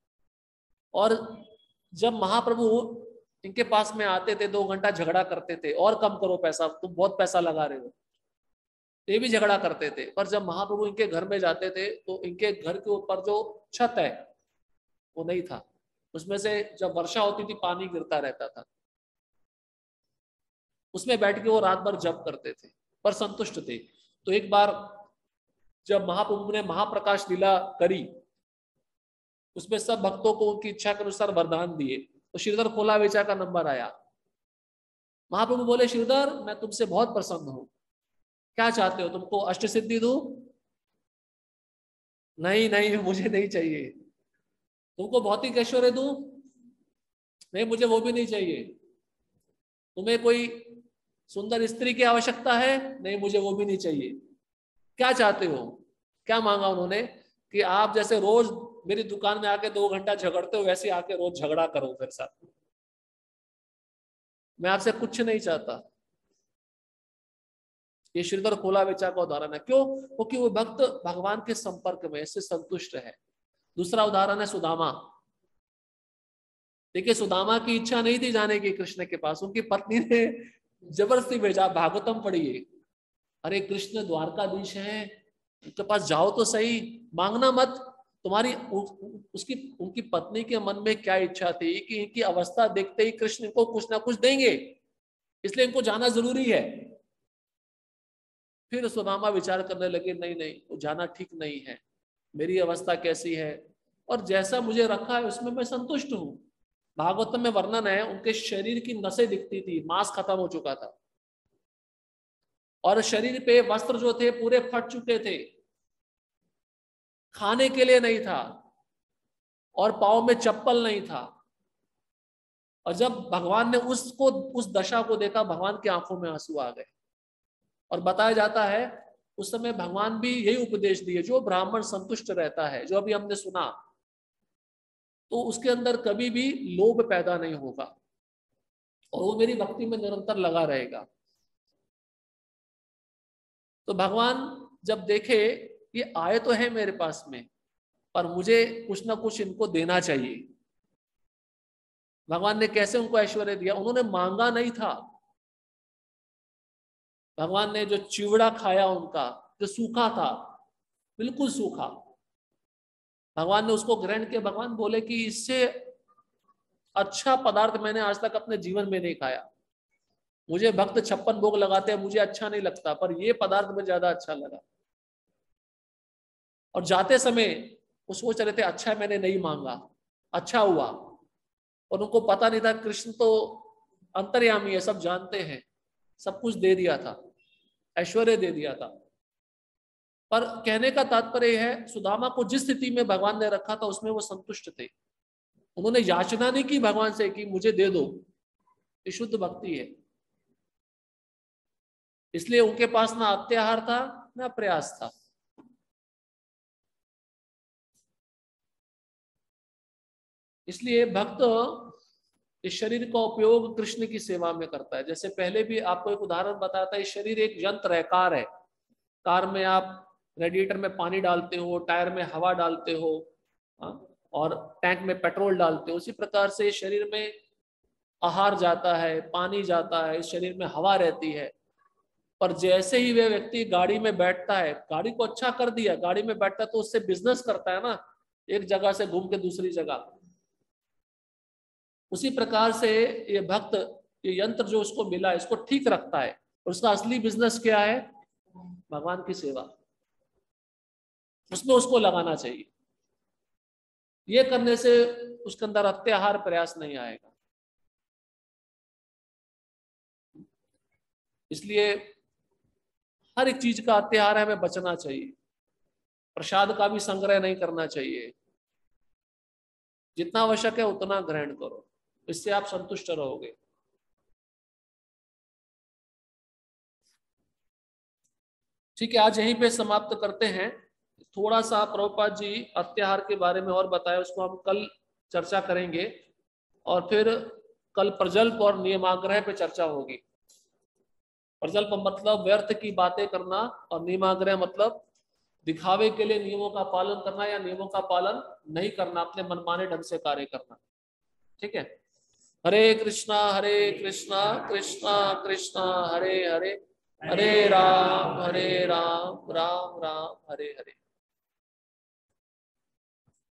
और जब महाप्रभु इनके पास में आते थे, 2 घंटा झगड़ा करते थे, और कम करो पैसा, तुम बहुत पैसा लगा रहे हो, ये भी झगड़ा करते थे। पर जब महाप्रभु इनके घर में जाते थे तो इनके घर के ऊपर जो छत है वो नहीं था, उसमें से जब वर्षा होती थी पानी गिरता रहता था, उसमें बैठ के वो रात भर जप करते थे, पर संतुष्ट थे। तो एक बार जब महाप्रभु ने महाप्रकाश लीला करी, उसमें सब भक्तों को उनकी इच्छा के अनुसार वरदान दिए, तो श्रीधर खोला बेचा का नंबर आया। महाप्रभु बोले, श्रीधर मैं तुमसे बहुत प्रसन्न हूं, क्या चाहते हो, तुमको अष्ट सिद्धि दूं? नहीं नहीं, मुझे नहीं चाहिए। तुमको भौतिक ऐश्वर्य दूं? नहीं, मुझे वो भी नहीं चाहिए। तुम्हें कोई सुंदर स्त्री की आवश्यकता है? नहीं, मुझे वो भी नहीं चाहिए। क्या चाहते हो? क्या मांगा उन्होंने कि आप जैसे रोज मेरी दुकान में आके 2 घंटा झगड़ते हो, वैसे आके रोज झगड़ा करो मेरे साथ, मैं आपसे कुछ नहीं चाहता। ये श्रीधर खोला बेचा का उदाहरण है। क्यों? क्योंकि वो भक्त भगवान के संपर्क में, इससे संतुष्ट है। दूसरा उदाहरण है सुदामा। देखिए सुदामा की इच्छा नहीं थी जाने की कृष्ण के पास, उनकी पत्नी ने जबरदस्ती भेजा। भागवतम पढ़िए, अरे कृष्ण द्वारकाधीश है, उनके पास जाओ तो सही, मांगना मत। तुम्हारी उसकी उनकी पत्नी के मन में क्या इच्छा थी कि इनकी अवस्था देखते ही कृष्ण को कुछ ना कुछ देंगे, इसलिए इनको जाना जरूरी है। फिर सुदामा विचार करने लगे, नहीं नहीं, वो जाना ठीक नहीं है, मेरी अवस्था कैसी है और जैसा मुझे रखा है उसमें मैं संतुष्ट हूं। भागवतम में वर्णन है, उनके शरीर की नसें दिखती थी, मांस खत्म हो चुका था, और शरीर पे वस्त्र जो थे पूरे फट चुके थे, खाने के लिए नहीं था, और पाँव में चप्पल नहीं था। और जब भगवान ने उसको उस दशा को देखा, भगवान की आंखों में आंसू आ गए। और बताया जाता है उस समय भगवान भी यही उपदेश दिए, जो ब्राह्मण संतुष्ट रहता है, जो अभी हमने सुना, तो उसके अंदर कभी भी लोभ पैदा नहीं होगा और वो मेरी भक्ति में निरंतर लगा रहेगा। तो भगवान जब देखे ये आए तो है मेरे पास में, पर मुझे कुछ ना कुछ इनको देना चाहिए। भगवान ने कैसे उनको ऐश्वर्य दिया? उन्होंने मांगा नहीं था। भगवान ने जो चिवड़ा खाया उनका, जो सूखा था, बिल्कुल सूखा, भगवान ने उसको ग्रहण किया। भगवान बोले कि इससे अच्छा पदार्थ मैंने आज तक अपने जीवन में नहीं खाया। मुझे भक्त 56 भोग लगाते हैं, मुझे अच्छा नहीं लगता, पर ये पदार्थ मुझे ज्यादा अच्छा लगा। और जाते समय वो सोच रहे थे अच्छा है मैंने नहीं मांगा, अच्छा हुआ। और उनको पता नहीं था कृष्ण तो अंतर्यामी है, सब जानते हैं, सब कुछ दे दिया था, ऐश्वर्य दे दिया था। पर कहने का तात्पर्य है सुदामा को जिस स्थिति में भगवान ने रखा था उसमें वो संतुष्ट थे। उन्होंने याचना नहीं की भगवान से कि मुझे दे दो, ये शुद्ध भक्ति है। इसलिए उनके पास ना अत्याहार था ना प्रयास था। इसलिए भक्त इस शरीर का उपयोग कृष्ण की सेवा में करता है। जैसे पहले भी आपको एक उदाहरण बताया था, इस शरीर एक यंत्र है, कार है। कार में आप रेडिएटर में पानी डालते हो, टायर में हवा डालते हो, और टैंक में पेट्रोल डालते हो। उसी प्रकार से शरीर में आहार जाता है, पानी जाता है, इस शरीर में हवा रहती है। पर जैसे ही वह व्यक्ति गाड़ी में बैठता है, गाड़ी को अच्छा कर दिया, गाड़ी में बैठता है तो उससे बिजनेस करता है ना, एक जगह से घूम के दूसरी जगह। उसी प्रकार से ये भक्त, ये यंत्र जो उसको मिला है, इसको ठीक रखता है। और उसका असली बिजनेस क्या है? भगवान की सेवा, उसमें उसको लगाना चाहिए। ये करने से उसके अंदर अत्याहार प्रयास नहीं आएगा। इसलिए हर एक चीज का अत्याहार हमें बचना चाहिए। प्रसाद का भी संग्रह नहीं करना चाहिए। जितना आवश्यक है उतना ग्रहण करो, इससे आप संतुष्ट रहोगे। ठीक है, आज यहीं पे समाप्त करते हैं। थोड़ा सा प्रभुपाद जी अत्याहार के बारे में और बताया, उसको हम कल चर्चा करेंगे। और फिर कल प्रजल्प और नियमाग्रह पे चर्चा होगी। प्रजल्प मतलब व्यर्थ की बातें करना, और नियमाग्रह मतलब दिखावे के लिए नियमों का पालन करना या नियमों का पालन नहीं करना, अपने मनमाने ढंग से कार्य करना। ठीक है। हरे कृष्णा कृष्णा कृष्णा हरे हरे, हरे राम राम राम हरे हरे।